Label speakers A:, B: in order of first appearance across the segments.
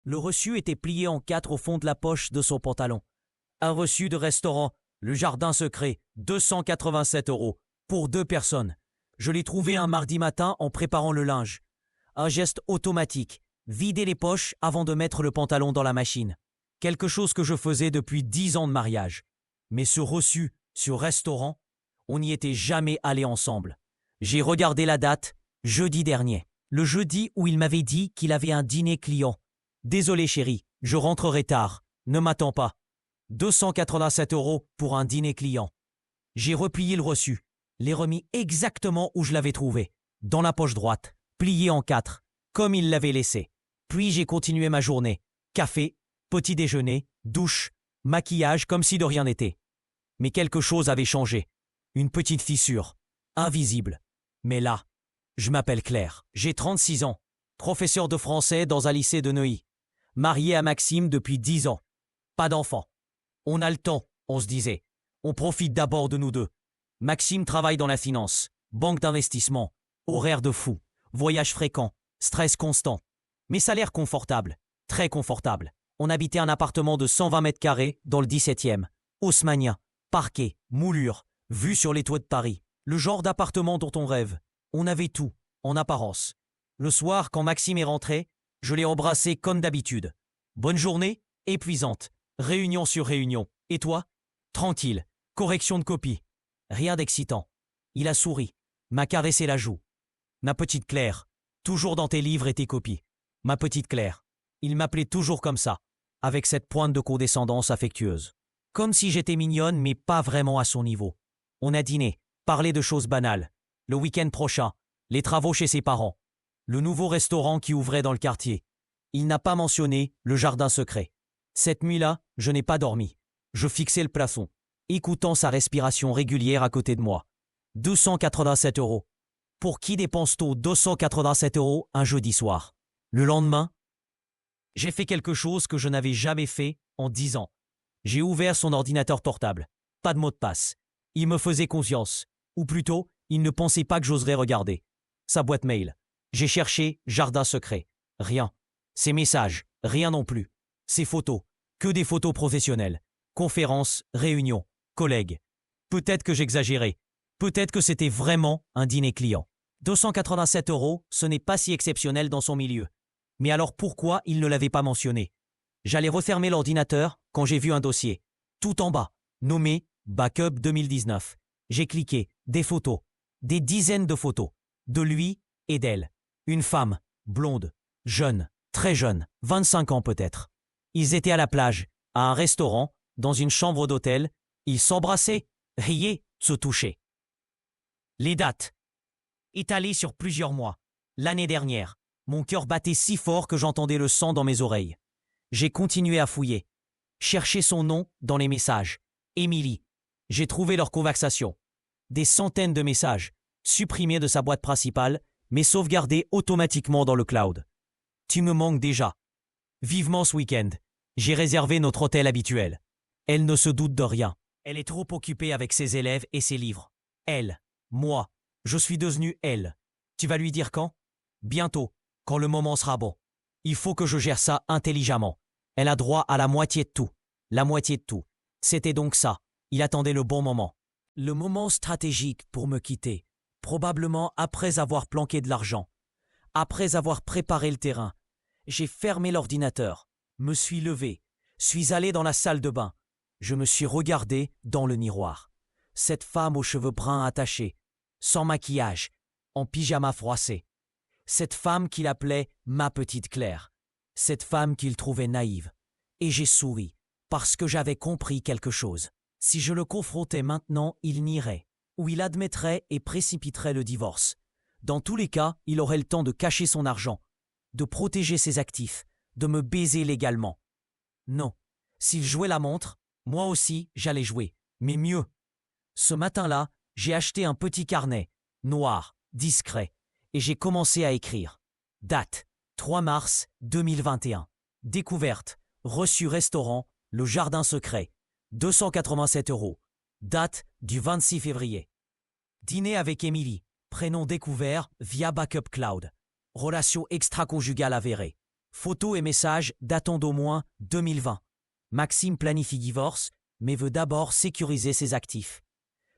A: Le reçu était plié en 4 au fond de la poche de son pantalon. Un reçu de restaurant, le Jardin Secret, 287 €, pour 2 personnes. Je l'ai trouvé un mardi matin en préparant le linge. Un geste automatique, vider les poches avant de mettre le pantalon dans la machine. Quelque chose que je faisais depuis 10 ans de mariage. Mais ce reçu, ce restaurant, on n'y était jamais allé ensemble. J'ai regardé la date, jeudi dernier. Le jeudi où il m'avait dit qu'il avait un dîner client. Désolé chérie, je rentrerai tard. Ne m'attends pas. 287 € pour un dîner client. J'ai replié le reçu, l'ai remis exactement où je l'avais trouvé, dans la poche droite, plié en 4, comme il l'avait laissé. Puis j'ai continué ma journée. Café, petit déjeuner, douche, maquillage comme si de rien n'était. Mais quelque chose avait changé. Une petite fissure, invisible. Mais là, je m'appelle Claire, j'ai 36 ans, professeur de français dans un lycée de Neuilly, marié à Maxime depuis 10 ans. Pas d'enfant. On a le temps, on se disait. On profite d'abord de nous deux. Maxime travaille dans la finance, banque d'investissement, horaire de fou, voyage fréquent, stress constant. Mais salaire confortable, très confortable. On habitait un appartement de 120 mètres carrés dans le 17e. Haussmannien, parquet, moulure, vue sur les toits de Paris. Le genre d'appartement dont on rêve. On avait tout, en apparence. Le soir, quand Maxime est rentré, je l'ai embrassé comme d'habitude. Bonne journée, épuisante. Réunion sur réunion. Et toi? Tranquille. Correction de copie. Rien d'excitant. Il a souri, m'a caressé la joue. Ma petite Claire, toujours dans tes livres et tes copies. Ma petite Claire. Il m'appelait toujours comme ça, avec cette pointe de condescendance affectueuse. Comme si j'étais mignonne, mais pas vraiment à son niveau. On a dîné, parlé de choses banales. Le week-end prochain, les travaux chez ses parents. Le nouveau restaurant qui ouvrait dans le quartier. Il n'a pas mentionné le Jardin Secret. Cette nuit-là, je n'ai pas dormi. Je fixais le plafond, écoutant sa respiration régulière à côté de moi. 287 €. Pour qui dépense-t-on 287 € un jeudi soir? Le lendemain, j'ai fait quelque chose que je n'avais jamais fait en 10 ans. J'ai ouvert son ordinateur portable. Pas de mot de passe. Il me faisait confiance. Ou plutôt, il ne pensait pas que j'oserais regarder. Sa boîte mail. J'ai cherché Jardin Secret. Rien. Ses messages. Rien non plus. Ses photos. Que des photos professionnelles. Conférences, réunions, collègues. Peut-être que j'exagérais. Peut-être que c'était vraiment un dîner client. 287 €, ce n'est pas si exceptionnel dans son milieu. Mais alors pourquoi il ne l'avait pas mentionné? J'allais refermer l'ordinateur quand j'ai vu un dossier. Tout en bas, nommé Backup 2019. J'ai cliqué, des photos. Des dizaines de photos. De lui et d'elle. Une femme, blonde, jeune, très jeune, 25 ans peut-être. Ils étaient à la plage, à un restaurant, dans une chambre d'hôtel. Ils s'embrassaient, riaient, se touchaient. Les dates. Étalées sur plusieurs mois. L'année dernière, mon cœur battait si fort que j'entendais le sang dans mes oreilles. J'ai continué à fouiller. Chercher son nom dans les messages. Émilie. J'ai trouvé leur conversation. Des centaines de messages, supprimés de sa boîte principale, mais sauvegardés automatiquement dans le cloud. Tu me manques déjà. Vivement ce week-end. J'ai réservé notre hôtel habituel. Elle ne se doute de rien. Elle est trop occupée avec ses élèves et ses livres. Elle, moi, je suis devenu elle. Tu vas lui dire quand? Bientôt, quand le moment sera bon. Il faut que je gère ça intelligemment. Elle a droit à la moitié de tout. La moitié de tout. C'était donc ça. Il attendait le bon moment. Le moment stratégique pour me quitter. Probablement après avoir planqué de l'argent. Après avoir préparé le terrain. J'ai fermé l'ordinateur. Me suis levé. Suis allé dans la salle de bain. Je me suis regardé dans le miroir. Cette femme aux cheveux bruns attachés, sans maquillage, en pyjama froissé. Cette femme qu'il appelait ma petite Claire. Cette femme qu'il trouvait naïve. Et j'ai souri, parce que j'avais compris quelque chose. Si je le confrontais maintenant, il nierait, ou il admettrait et précipiterait le divorce. Dans tous les cas, il aurait le temps de cacher son argent, de protéger ses actifs, de me baiser légalement. Non, s'il jouait la montre, moi aussi j'allais jouer, mais mieux. Ce matin-là, j'ai acheté un petit carnet, noir, discret, et j'ai commencé à écrire. Date, 3 mars 2021. Découverte, reçu restaurant, le Jardin Secret, 287 €. Date du 26 février. Dîner avec Émilie, prénom découvert via Backup Cloud. Relation extra-conjugale avérée. Photos et messages datant d'au moins 2020. Maxime planifie divorce, mais veut d'abord sécuriser ses actifs.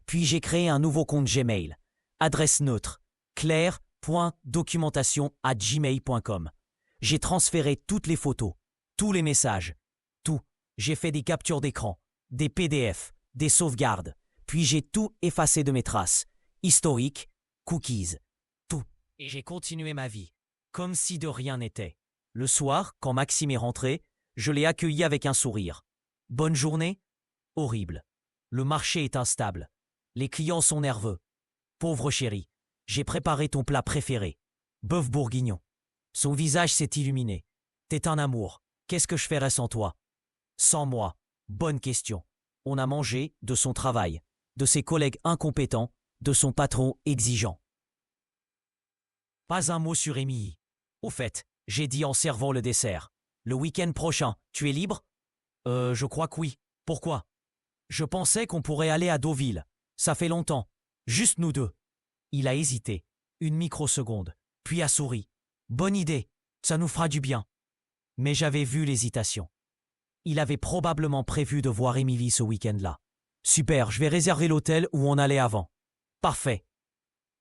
A: Puis j'ai créé un nouveau compte Gmail. Adresse neutre, claire.documentation@gmail.com. J'ai transféré toutes les photos, tous les messages, tout. J'ai fait des captures d'écran, des PDF, des sauvegardes. Puis j'ai tout effacé de mes traces. Historique, cookies, tout. Et j'ai continué ma vie, comme si de rien n'était. Le soir, quand Maxime est rentré, je l'ai accueilli avec un sourire. Bonne journée? Horrible. Le marché est instable. Les clients sont nerveux. Pauvre chéri, j'ai préparé ton plat préféré. Bœuf bourguignon. Son visage s'est illuminé. T'es un amour. Qu'est-ce que je ferais sans toi? Sans moi? Bonne question. On a mangé de son travail, de ses collègues incompétents, de son patron exigeant. Pas un mot sur Émilie. Au fait, j'ai dit en servant le dessert. Le week-end prochain, tu es libre? Je crois que oui. Pourquoi? Je pensais qu'on pourrait aller à Deauville. Ça fait longtemps. Juste nous deux. Il a hésité. Une microseconde. Puis a souri. Bonne idée. Ça nous fera du bien. Mais j'avais vu l'hésitation. Il avait probablement prévu de voir Émilie ce week-end-là. Super, je vais réserver l'hôtel où on allait avant. Parfait.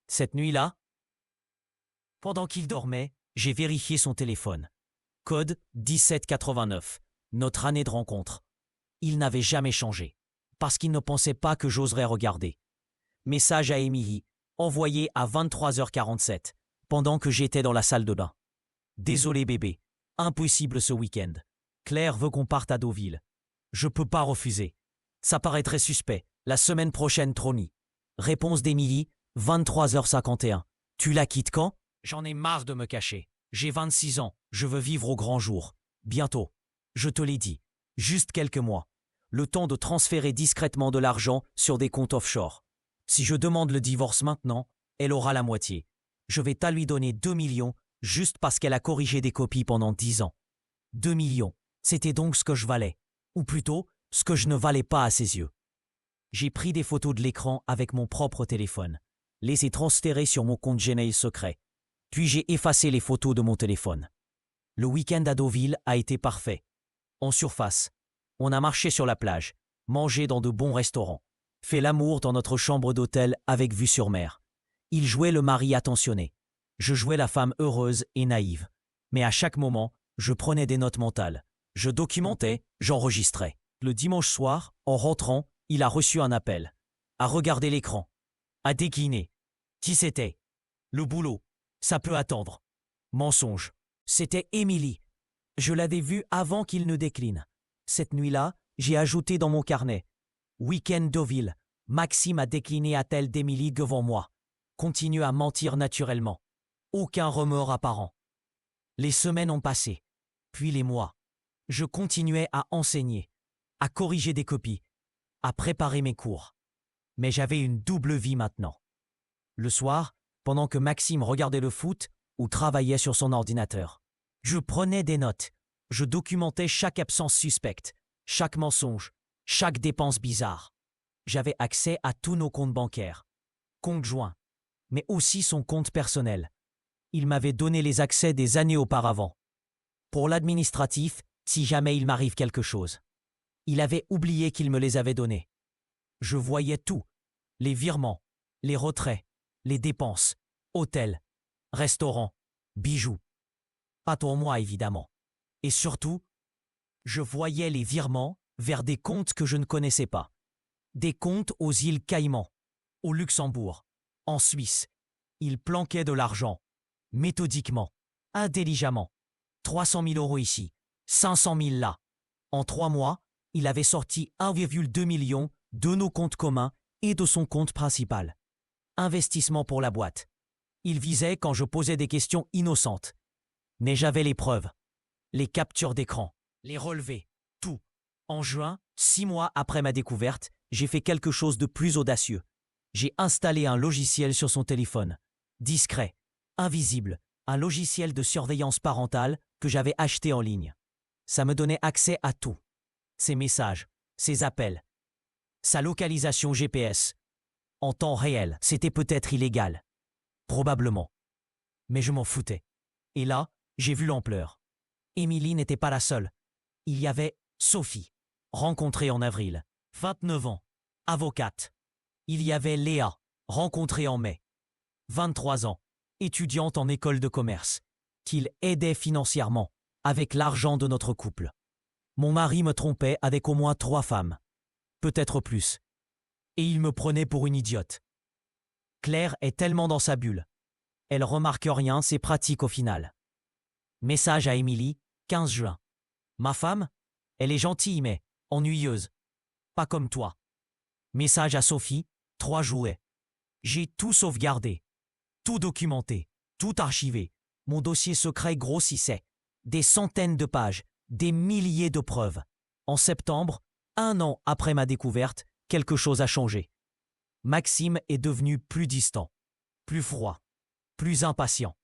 A: Cette nuit-là, pendant qu'il dormait, j'ai vérifié son téléphone. Code 1789. Notre année de rencontre. Il n'avait jamais changé. Parce qu'il ne pensait pas que j'oserais regarder. Message à Émilie, envoyé à 23h47, pendant que j'étais dans la salle de bain. Désolé bébé, impossible ce week-end. Claire veut qu'on parte à Deauville. Je peux pas refuser. Ça paraîtrait suspect. La semaine prochaine, Trony. Réponse d'Émilie, 23h51. Tu la quittes quand? J'en ai marre de me cacher. J'ai 26 ans, je veux vivre au grand jour. Bientôt. Je te l'ai dit. Juste quelques mois. Le temps de transférer discrètement de l'argent sur des comptes offshore. Si je demande le divorce maintenant, elle aura la moitié. Je vais lui donner 2 millions juste parce qu'elle a corrigé des copies pendant 10 ans. 2 millions. C'était donc ce que je valais. Ou plutôt, ce que je ne valais pas à ses yeux. J'ai pris des photos de l'écran avec mon propre téléphone. Les ai transférées sur mon compte Gmail secret. Puis j'ai effacé les photos de mon téléphone. Le week-end à Deauville a été parfait. En surface, on a marché sur la plage, mangé dans de bons restaurants, fait l'amour dans notre chambre d'hôtel avec vue sur mer. Il jouait le mari attentionné. Je jouais la femme heureuse et naïve. Mais à chaque moment, je prenais des notes mentales. Je documentais, j'enregistrais. Le dimanche soir, en rentrant, il a reçu un appel. A regarder l'écran. A décliné. Qui c'était? Le boulot. Ça peut attendre. Mensonge. C'était Émilie. Je l'avais vue avant qu'il ne décline. Cette nuit-là, j'ai ajouté dans mon carnet. Week-end Deauville. Maxime a décliné appel d'Émilie devant moi. Continue à mentir naturellement. Aucun remords apparent. Les semaines ont passé. Puis les mois. Je continuais à enseigner, à corriger des copies, à préparer mes cours. Mais j'avais une double vie maintenant. Le soir, pendant que Maxime regardait le foot ou travaillait sur son ordinateur, je prenais des notes. Je documentais chaque absence suspecte, chaque mensonge, chaque dépense bizarre. J'avais accès à tous nos comptes bancaires, compte joint, mais aussi son compte personnel. Il m'avait donné les accès des années auparavant. Pour l'administratif, si jamais il m'arrive quelque chose. Il avait oublié qu'il me les avait donnés. Je voyais tout, les virements, les retraits, les dépenses, hôtels, restaurants, bijoux. Pas pour moi évidemment. Et surtout, je voyais les virements vers des comptes que je ne connaissais pas. Des comptes aux îles Caïmans, au Luxembourg, en Suisse. Il planquait de l'argent, méthodiquement, intelligemment. 300 000 € ici, 500 000 là. En 3 mois, il avait sorti 1,2 million de nos comptes communs et de son compte principal. Investissement pour la boîte. Il visait quand je posais des questions innocentes. Mais j'avais les preuves, les captures d'écran, les relevés, tout. En juin, 6 mois après ma découverte, j'ai fait quelque chose de plus audacieux. J'ai installé un logiciel sur son téléphone. Discret, invisible, un logiciel de surveillance parentale que j'avais acheté en ligne. Ça me donnait accès à tout. Ses messages, ses appels, sa localisation GPS. En temps réel, c'était peut-être illégal. Probablement. Mais je m'en foutais. Et là, j'ai vu l'ampleur. Émilie n'était pas la seule. Il y avait Sophie, rencontrée en avril, 29 ans, avocate. Il y avait Léa, rencontrée en mai, 23 ans, étudiante en école de commerce, qu'il aidait financièrement, avec l'argent de notre couple. Mon mari me trompait avec au moins 3 femmes, peut-être plus. Et il me prenait pour une idiote. Claire est tellement dans sa bulle. Elle remarque rien, c'est pratique au final. Message à Émilie, 15 juin. Ma femme, elle est gentille mais ennuyeuse. Pas comme toi. Message à Sophie, 3 juillet. J'ai tout sauvegardé, tout documenté, tout archivé. Mon dossier secret grossissait. Des centaines de pages, des milliers de preuves. En septembre, 1 an après ma découverte, quelque chose a changé. Maxime est devenu plus distant, plus froid, plus impatient.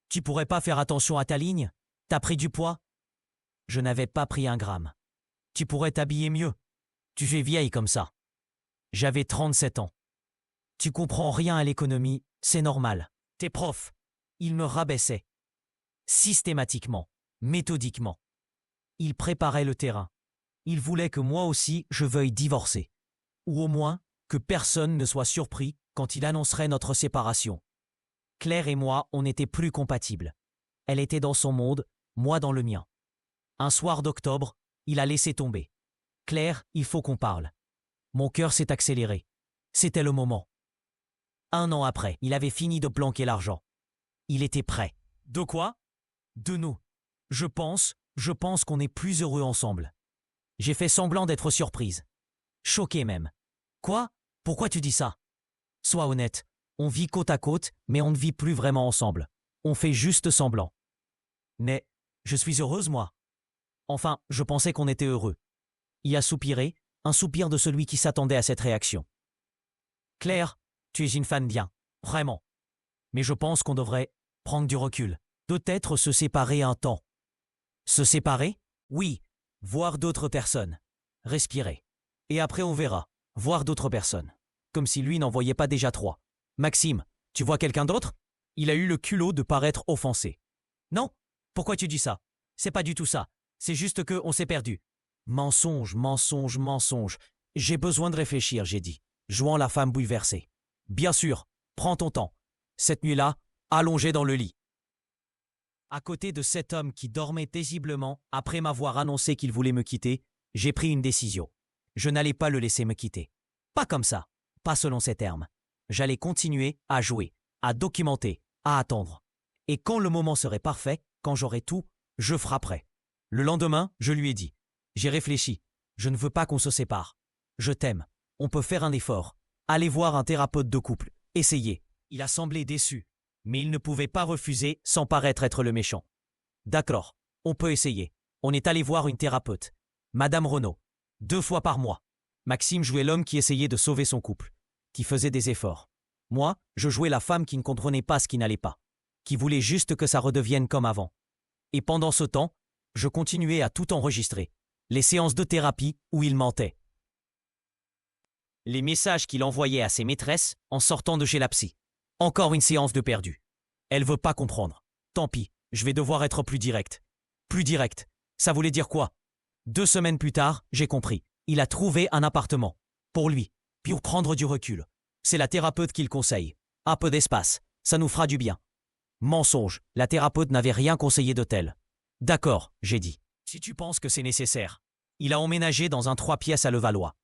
A: Tu pourrais pas faire attention à ta ligne? T'as pris du poids? Je n'avais pas pris 1 gramme. Tu pourrais t'habiller mieux. Tu fais vieille comme ça. J'avais 37 ans. Tu comprends rien à l'économie, c'est normal. T'es prof. Il me rabaissait. Systématiquement, méthodiquement. Il préparait le terrain. Il voulait que moi aussi je veuille divorcer. Ou au moins, que personne ne soit surpris quand il annoncerait notre séparation. Claire et moi, on n'était plus compatibles. Elle était dans son monde, moi dans le mien. Un soir d'octobre, il a laissé tomber. Claire, il faut qu'on parle. Mon cœur s'est accéléré. C'était le moment. 1 an après, il avait fini de planquer l'argent. Il était prêt. De quoi? De nous. Je pense qu'on est plus heureux ensemble. J'ai fait semblant d'être surprise. Choquée même. Quoi? Pourquoi tu dis ça? Sois honnête. On vit côte à côte, mais on ne vit plus vraiment ensemble. On fait juste semblant. Mais, je suis heureuse, moi. Enfin, je pensais qu'on était heureux. Il a soupiré, un soupir de celui qui s'attendait à cette réaction. Claire, tu es une femme bien, vraiment. Mais je pense qu'on devrait prendre du recul. Peut-être se séparer un temps. Se séparer? Oui. Voir d'autres personnes. Respirer. Et après on verra. Voir d'autres personnes. Comme si lui n'en voyait pas déjà 3. Maxime, tu vois quelqu'un d'autre? Il a eu le culot de paraître offensé. Non? Pourquoi tu dis ça? C'est pas du tout ça. C'est juste que on s'est perdu. Mensonge, mensonge, mensonge. J'ai besoin de réfléchir, j'ai dit, jouant la femme bouleversée. Bien sûr, prends ton temps. Cette nuit-là, allongé dans le lit. À côté de cet homme qui dormait paisiblement, après m'avoir annoncé qu'il voulait me quitter, j'ai pris une décision. Je n'allais pas le laisser me quitter. Pas comme ça, pas selon ces termes. J'allais continuer à jouer, à documenter, à attendre. Et quand le moment serait parfait, quand j'aurai tout, je frapperai. Le lendemain, je lui ai dit. J'ai réfléchi. Je ne veux pas qu'on se sépare. Je t'aime. On peut faire un effort. Allez voir un thérapeute de couple. Essayez. Il a semblé déçu. Mais il ne pouvait pas refuser sans paraître être le méchant. D'accord. On peut essayer. On est allé voir une thérapeute. Madame Renaud. 2 fois par mois. Maxime jouait l'homme qui essayait de sauver son couple, qui faisait des efforts. Moi, je jouais la femme qui ne comprenait pas ce qui n'allait pas, qui voulait juste que ça redevienne comme avant. Et pendant ce temps, je continuais à tout enregistrer. Les séances de thérapie où il mentait. Les messages qu'il envoyait à ses maîtresses en sortant de chez la psy. Encore une séance de perdu. Elle veut pas comprendre. Tant pis, je vais devoir être plus direct. Plus direct. Ça voulait dire quoi? 2 semaines plus tard, j'ai compris. Il a trouvé un appartement. Pour lui. Puis pour prendre du recul. C'est la thérapeute qui le conseille. Un peu d'espace. Ça nous fera du bien. Mensonge. La thérapeute n'avait rien conseillé de tel. D'accord, j'ai dit. Si tu penses que c'est nécessaire. Il a emménagé dans un 3 pièces à Levallois.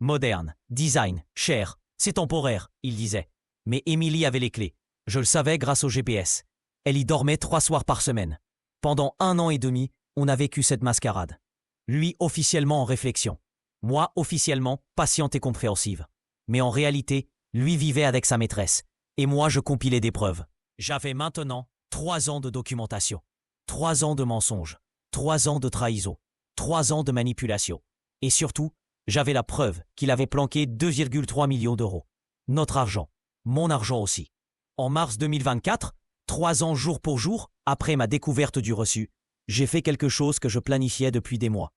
A: Moderne, design, cher, c'est temporaire, il disait. Mais Émilie avait les clés. Je le savais grâce au GPS. Elle y dormait 3 soirs par semaine. Pendant 1 an et demi, on a vécu cette mascarade. Lui officiellement en réflexion. Moi officiellement patiente et compréhensive. Mais en réalité, lui vivait avec sa maîtresse. Et moi je compilais des preuves. J'avais maintenant 3 ans de documentation. 3 ans de mensonges. 3 ans de trahison. 3 ans de manipulation. Et surtout, j'avais la preuve qu'il avait planqué 2,3 millions d'euros. Notre argent. Mon argent aussi. En mars 2024, 3 ans jour pour jour, après ma découverte du reçu, j'ai fait quelque chose que je planifiais depuis des mois.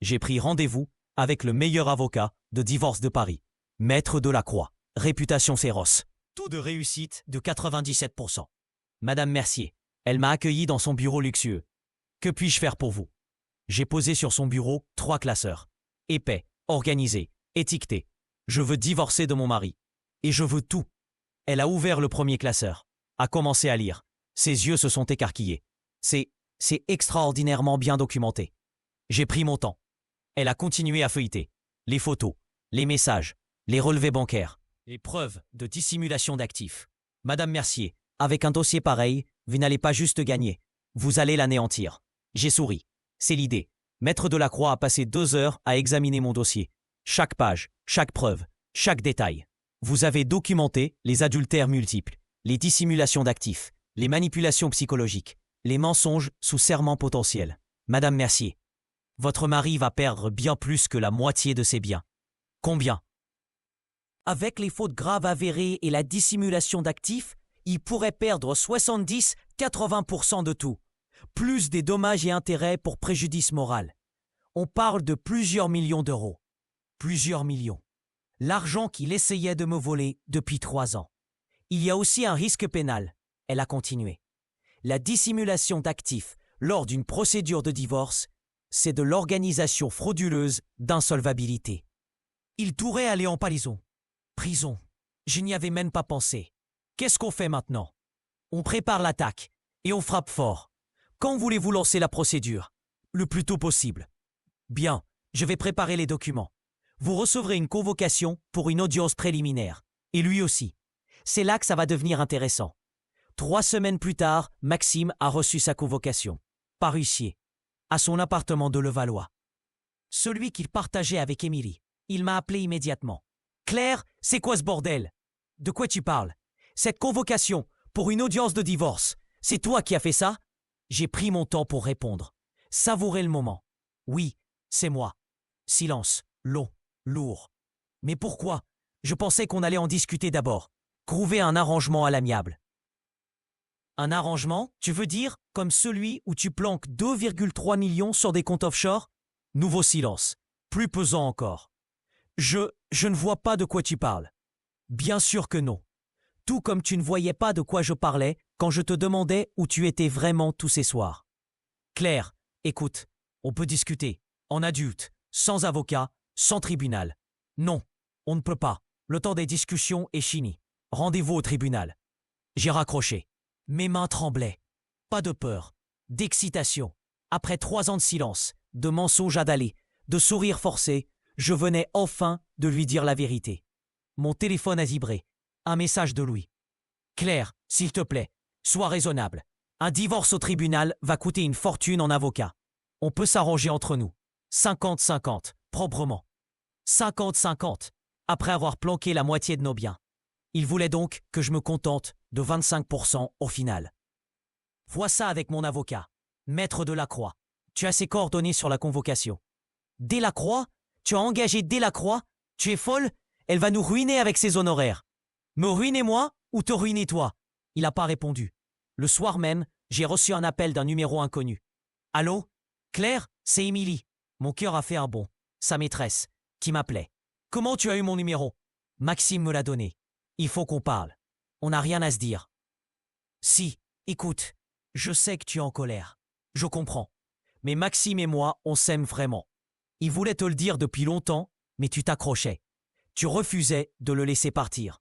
A: J'ai pris rendez-vous avec le meilleur avocat de divorce de Paris, Maître Delacroix, réputation féroce, taux de réussite de 97%. Madame Mercier, elle m'a accueilli dans son bureau luxueux. Que puis-je faire pour vous? J'ai posé sur son bureau 3 classeurs. Épais, organisés, étiquetés. Je veux divorcer de mon mari. Et je veux tout. Elle a ouvert le premier classeur, a commencé à lire. Ses yeux se sont écarquillés. C'est extraordinairement bien documenté. J'ai pris mon temps. Elle a continué à feuilleter. Les photos, les messages, les relevés bancaires, les preuves de dissimulation d'actifs. Madame Mercier, avec un dossier pareil, vous n'allez pas juste gagner. Vous allez l'anéantir. J'ai souri. C'est l'idée. Maître Delacroix a passé 2 heures à examiner mon dossier. Chaque page, chaque preuve, chaque détail. Vous avez documenté les adultères multiples, les dissimulations d'actifs, les manipulations psychologiques, les mensonges sous serment potentiel. Madame Mercier, votre mari va perdre bien plus que la moitié de ses biens. Combien? Avec les fautes graves avérées et la dissimulation d'actifs, il pourrait perdre 70-80% de tout, plus des dommages et intérêts pour préjudice moral. On parle de plusieurs millions d'euros. Plusieurs millions. L'argent qu'il essayait de me voler depuis 3 ans. Il y a aussi un risque pénal, elle a continué. La dissimulation d'actifs lors d'une procédure de divorce, c'est de l'organisation frauduleuse d'insolvabilité. Il pourrait aller en prison. Prison. Je n'y avais même pas pensé. Qu'est-ce qu'on fait maintenant? On prépare l'attaque et on frappe fort. Quand voulez-vous lancer la procédure? Le plus tôt possible. Bien, je vais préparer les documents. Vous recevrez une convocation pour une audience préliminaire. Et lui aussi. C'est là que ça va devenir intéressant. 3 semaines plus tard, Maxime a reçu sa convocation. Par huissier. À son appartement de Levallois. Celui qu'il partageait avec Émilie. Il m'a appelé immédiatement. Claire, c'est quoi ce bordel? De quoi tu parles? Cette convocation pour une audience de divorce, c'est toi qui as fait ça? J'ai pris mon temps pour répondre. Savourez le moment. Oui, c'est moi. Silence, long, lourd. Mais pourquoi? Je pensais qu'on allait en discuter d'abord. Trouver un arrangement à l'amiable. Un arrangement, tu veux dire, comme celui où tu planques 2,3 millions sur des comptes offshore? Nouveau silence. Plus pesant encore. Je ne vois pas de quoi tu parles. Bien sûr que non. Tout comme tu ne voyais pas de quoi je parlais quand je te demandais où tu étais vraiment tous ces soirs. Claire, écoute, on peut discuter, en adulte, sans avocat, sans tribunal. Non, on ne peut pas. Le temps des discussions est fini. Rendez-vous au tribunal. J'ai raccroché. Mes mains tremblaient. Pas de peur, d'excitation. Après 3 ans de silence, de mensonges adalés, de sourires forcés, je venais enfin de lui dire la vérité. Mon téléphone a vibré. Un message de Louis. Claire, s'il te plaît, sois raisonnable. Un divorce au tribunal va coûter une fortune en avocat. On peut s'arranger entre nous. 50-50, proprement. 50-50, après avoir planqué la moitié de nos biens. Il voulait donc que je me contente de 25% au final. Vois ça avec mon avocat, Maître Delacroix. Tu as ses coordonnées sur la convocation. Delacroix? Tu as engagé Delacroix? Tu es folle? Elle va nous ruiner avec ses honoraires. Me ruiner moi ou te ruiner toi? Il n'a pas répondu. Le soir même, j'ai reçu un appel d'un numéro inconnu. Allô? Claire, c'est Émilie. Mon cœur a fait un bond. Sa maîtresse, qui m'appelait. Comment tu as eu mon numéro? Maxime me l'a donné. Il faut qu'on parle. On n'a rien à se dire. Si, écoute, je sais que tu es en colère. Je comprends. Mais Maxime et moi, on s'aime vraiment. Il voulait te le dire depuis longtemps, mais tu t'accrochais. Tu refusais de le laisser partir.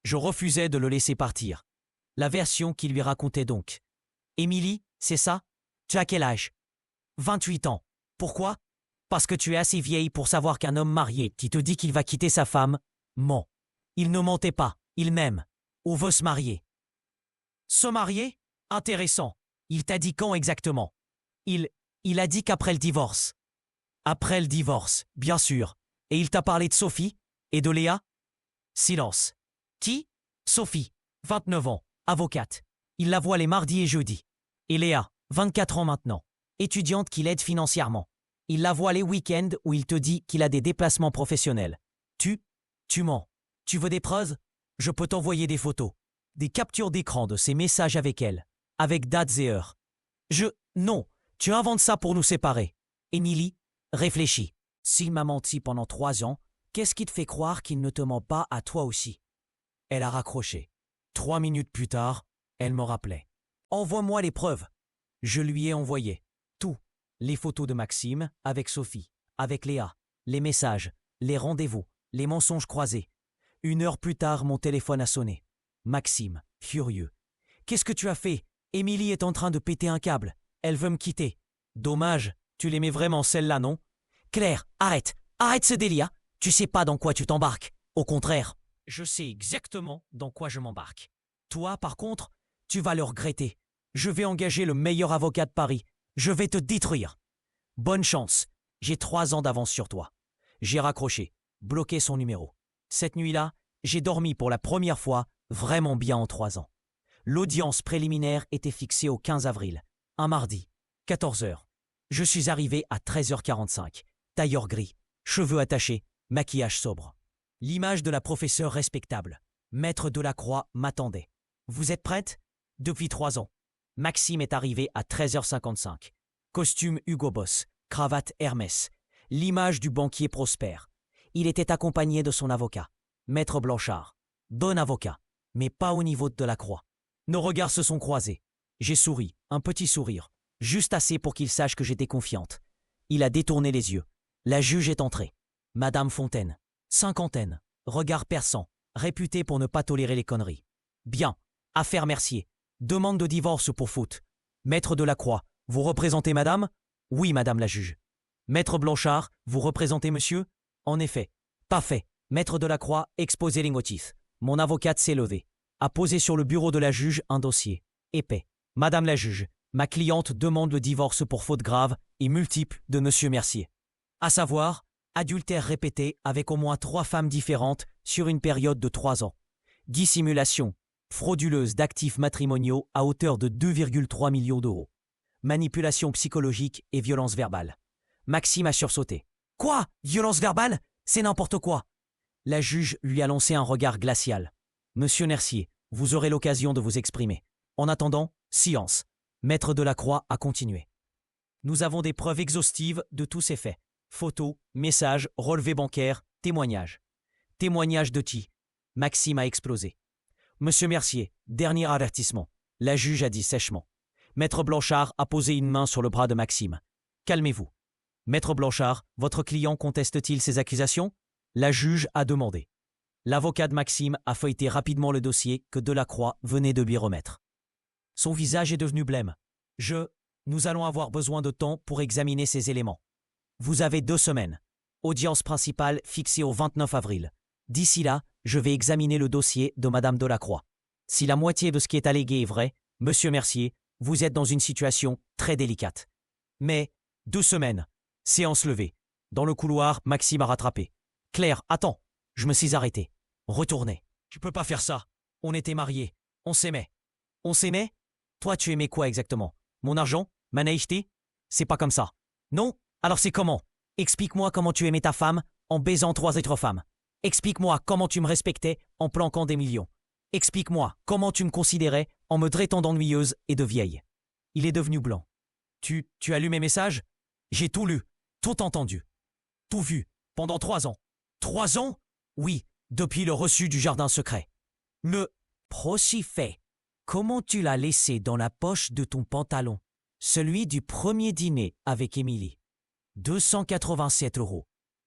A: Je refusais de le laisser partir. La version qu'il lui racontait donc. Émilie, c'est ça? Tu as quel âge? 28 ans. Pourquoi? Parce que tu es assez vieille pour savoir qu'un homme marié qui te dit qu'il va quitter sa femme ment. Il ne mentait pas, il m'aime. Ou veut se marier. Se marier? Intéressant. Il t'a dit quand exactement? Il a dit qu'après le divorce. Après le divorce, bien sûr. Et il t'a parlé de Sophie? Et de Léa? Silence. Qui? Sophie, 29 ans, avocate. Il la voit les mardis et jeudis. Et Léa, 24 ans maintenant, étudiante qu'il aide financièrement. Il la voit les week-ends où il te dit qu'il a des déplacements professionnels. Tu mens. Tu veux des preuves? Je peux t'envoyer des photos. Des captures d'écran de ses messages avec elle. Avec dates et heures. Non, tu inventes ça pour nous séparer. Émilie, réfléchis. S'il m'a menti pendant 3 ans, qu'est-ce qui te fait croire qu'il ne te ment pas à toi aussi? Elle a raccroché. 3 minutes plus tard, elle me rappelait. Envoie-moi les preuves. Je lui ai envoyé. Les photos de Maxime avec Sophie, avec Léa, les messages, les rendez-vous, les mensonges croisés. 1 heure plus tard, mon téléphone a sonné. Maxime, furieux. Qu'est-ce que tu as fait? Émilie est en train de péter un câble. Elle veut me quitter. Dommage, tu l'aimais vraiment celle-là, non? Claire, arrête. Arrête ce délire. Tu sais pas dans quoi tu t'embarques. Au contraire, je sais exactement dans quoi je m'embarque. Toi, par contre, tu vas le regretter. Je vais engager le meilleur avocat de Paris. Je vais te détruire. Bonne chance. J'ai 3 ans d'avance sur toi. J'ai raccroché, bloqué son numéro. Cette nuit-là, j'ai dormi pour la première fois vraiment bien en 3 ans. L'audience préliminaire était fixée au 15 avril, un mardi, 14 heures. Je suis arrivé à 13h45, tailleur gris, cheveux attachés, maquillage sobre. L'image de la professeure respectable, maître Delacroix, m'attendait. Vous êtes prête? Depuis 3 ans. Maxime est arrivé à 13h55. Costume Hugo Boss, cravate Hermès. L'image du banquier prospère. Il était accompagné de son avocat, Maître Blanchard. Bon avocat, mais pas au niveau de Delacroix. Nos regards se sont croisés. J'ai souri, un petit sourire, juste assez pour qu'il sache que j'étais confiante. Il a détourné les yeux. La juge est entrée. Madame Fontaine, cinquantaine, regard perçant, réputée pour ne pas tolérer les conneries. Bien, affaire Mercier. Demande de divorce pour faute. Maître Delacroix, vous représentez madame? Oui, madame la juge. Maître Blanchard, vous représentez monsieur? En effet. Pas fait. Maître Delacroix, exposez les motifs. Mon avocate s'est levée. A posé sur le bureau de la juge un dossier. Épais. Madame la juge, ma cliente demande le divorce pour faute grave et multiple de monsieur Mercier. À savoir, adultère répété avec au moins 3 femmes différentes sur une période de 3 ans. Dissimulation frauduleuse d'actifs matrimoniaux à hauteur de 2,3 millions d'euros. Manipulation psychologique et violence verbale. Maxime a sursauté. Quoi? Violence verbale? C'est n'importe quoi. La juge lui a lancé un regard glacial. Monsieur Mercier, vous aurez l'occasion de vous exprimer. En attendant, silence. Maître Delacroix a continué. Nous avons des preuves exhaustives de tous ces faits. Photos, messages, relevés bancaires, témoignages. Témoignage de qui? Maxime a explosé. Monsieur Mercier, dernier avertissement. La juge a dit sèchement. Maître Blanchard a posé une main sur le bras de Maxime. Calmez-vous. Maître Blanchard, votre client conteste-t-il ces accusations? La juge a demandé. L'avocat de Maxime a feuilleté rapidement le dossier que Delacroix venait de lui remettre. Son visage est devenu blême. Nous allons avoir besoin de temps pour examiner ces éléments. Vous avez 2 semaines. Audience principale fixée au 29 avril. D'ici là, je vais examiner le dossier de Madame Delacroix. Si la moitié de ce qui est allégué est vrai, Monsieur Mercier, vous êtes dans une situation très délicate. Mais, 2 semaines. Séance levée. Dans le couloir, Maxime a rattrapé. Claire, attends. Je me suis arrêté. Retournez. Tu peux pas faire ça. On était mariés. On s'aimait. On s'aimait? Toi, tu aimais quoi exactement? Mon argent? Ma naïveté? C'est pas comme ça. Non? Alors c'est comment? Explique-moi comment tu aimais ta femme en baisant 3 autres femmes. Explique-moi comment tu me respectais en planquant des millions. Explique-moi comment tu me considérais en me traitant d'ennuyeuse et de vieille. Il est devenu blanc. Tu as lu mes messages? J'ai tout lu, tout entendu, tout vu, pendant 3 ans. 3 ans? Oui, depuis le reçu du jardin secret. Le procifait. Comment tu l'as laissé dans la poche de ton pantalon? Celui du premier dîner avec Émilie. 287 €.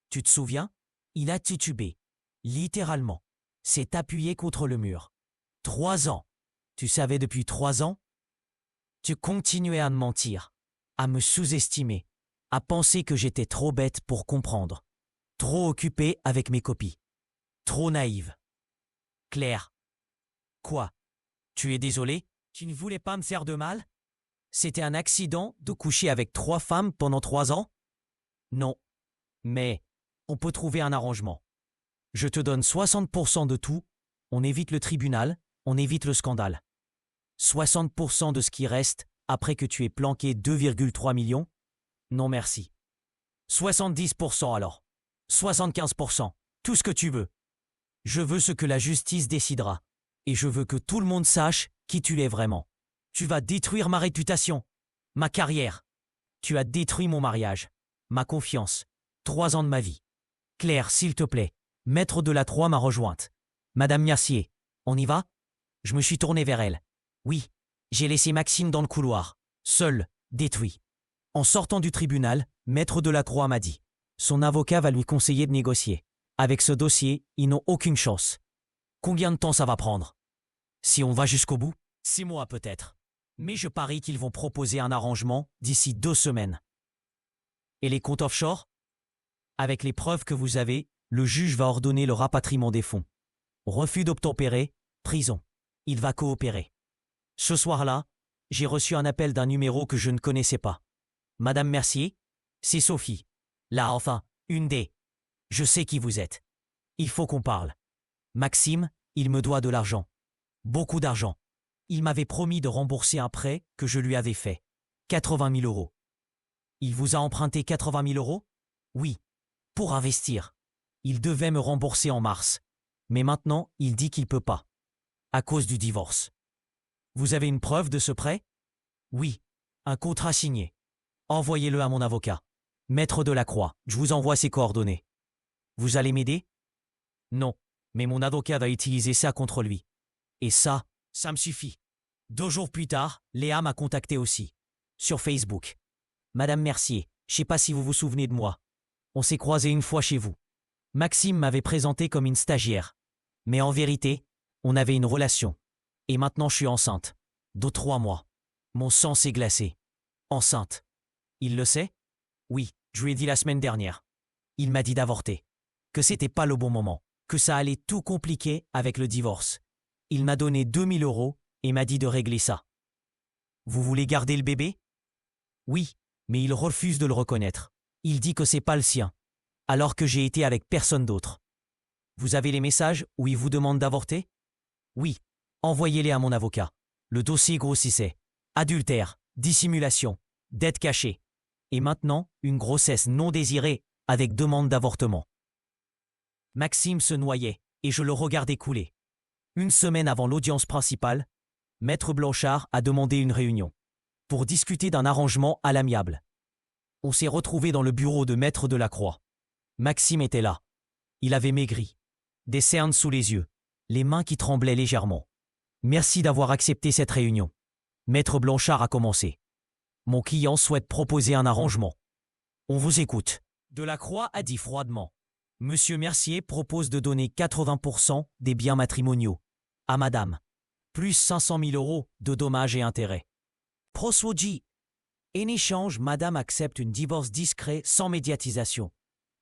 A: Tu te souviens? Il a titubé. Littéralement. S'est appuyé contre le mur. 3 ans. Tu savais depuis 3 ans? Tu continuais à me mentir, à me sous-estimer, à penser que j'étais trop bête pour comprendre. Trop occupé avec mes copies. Trop naïve. Claire. Quoi? Tu es désolé? Tu ne voulais pas me faire de mal? C'était un accident de coucher avec 3 femmes pendant 3 ans? Non. Mais on peut trouver un arrangement. Je te donne 60% de tout, on évite le tribunal, on évite le scandale. 60% de ce qui reste après que tu aies planqué 2,3 millions? Non merci. 70% alors. 75%. Tout ce que tu veux. Je veux ce que la justice décidera. Et je veux que tout le monde sache qui tu es vraiment. Tu vas détruire ma réputation, ma carrière. Tu as détruit mon mariage, ma confiance, 3 ans de ma vie. Claire, s'il te plaît, Maître Delacroix m'a rejointe. Madame Mercier, on y va? Je me suis tourné vers elle. Oui, j'ai laissé Maxime dans le couloir, seul, détruit. En sortant du tribunal, Maître Delacroix m'a dit. Son avocat va lui conseiller de négocier. Avec ce dossier, ils n'ont aucune chance. Combien de temps ça va prendre? Si on va jusqu'au bout, 6 mois peut-être. Mais je parie qu'ils vont proposer un arrangement d'ici 2 semaines. Et les comptes offshore? Avec les preuves que vous avez, le juge va ordonner le rapatriement des fonds. Refus d'obtempérer, prison. Il va coopérer. Ce soir-là, j'ai reçu un appel d'un numéro que je ne connaissais pas. Madame Mercier? C'est Sophie. Là, enfin, une des. Je sais qui vous êtes. Il faut qu'on parle. Maxime, il me doit de l'argent. Beaucoup d'argent. Il m'avait promis de rembourser un prêt que je lui avais fait. 80 000 euros. Il vous a emprunté 80 000 euros? Oui. Pour investir. Il devait me rembourser en mars. Mais maintenant, il dit qu'il ne peut pas. À cause du divorce. Vous avez une preuve de ce prêt? Oui. Un contrat signé. Envoyez-le à mon avocat. Maître Delacroix, je vous envoie ses coordonnées. Vous allez m'aider? Non. Mais mon avocat va utiliser ça contre lui. Et ça me suffit. 2 jours plus tard, Léa m'a contacté aussi. Sur Facebook. Madame Mercier, je sais pas si vous vous souvenez de moi. On s'est croisés une fois chez vous. Maxime m'avait présenté comme une stagiaire. Mais en vérité, on avait une relation. Et maintenant je suis enceinte. De 3 mois. Mon sang s'est glacé. Enceinte. Il le sait? Oui, je lui ai dit la semaine dernière. Il m'a dit d'avorter. Que c'était pas le bon moment. Que ça allait tout compliquer avec le divorce. Il m'a donné 2 000 euros et m'a dit de régler ça. Vous voulez garder le bébé? Oui, mais il refuse de le reconnaître. Il dit que c'est pas le sien, alors que j'ai été avec personne d'autre. Vous avez les messages où il vous demande d'avorter? Oui, envoyez-les à mon avocat. Le dossier grossissait. Adultère, dissimulation, dette cachée. Et maintenant, une grossesse non désirée avec demande d'avortement. Maxime se noyait et je le regardais couler. 1 semaine avant l'audience principale, Maître Blanchard a demandé une réunion pour discuter d'un arrangement à l'amiable. On s'est retrouvés dans le bureau de Maître Delacroix. Maxime était là. Il avait maigri, des cernes sous les yeux, les mains qui tremblaient légèrement. Merci d'avoir accepté cette réunion. Maître Blanchard a commencé. Mon client souhaite proposer un arrangement. On vous écoute. Delacroix a dit froidement. Monsieur Mercier propose de donner 80% des biens matrimoniaux à madame, plus 500 000 euros de dommages et intérêts. Proswodji. En échange, madame accepte un divorce discret sans médiatisation.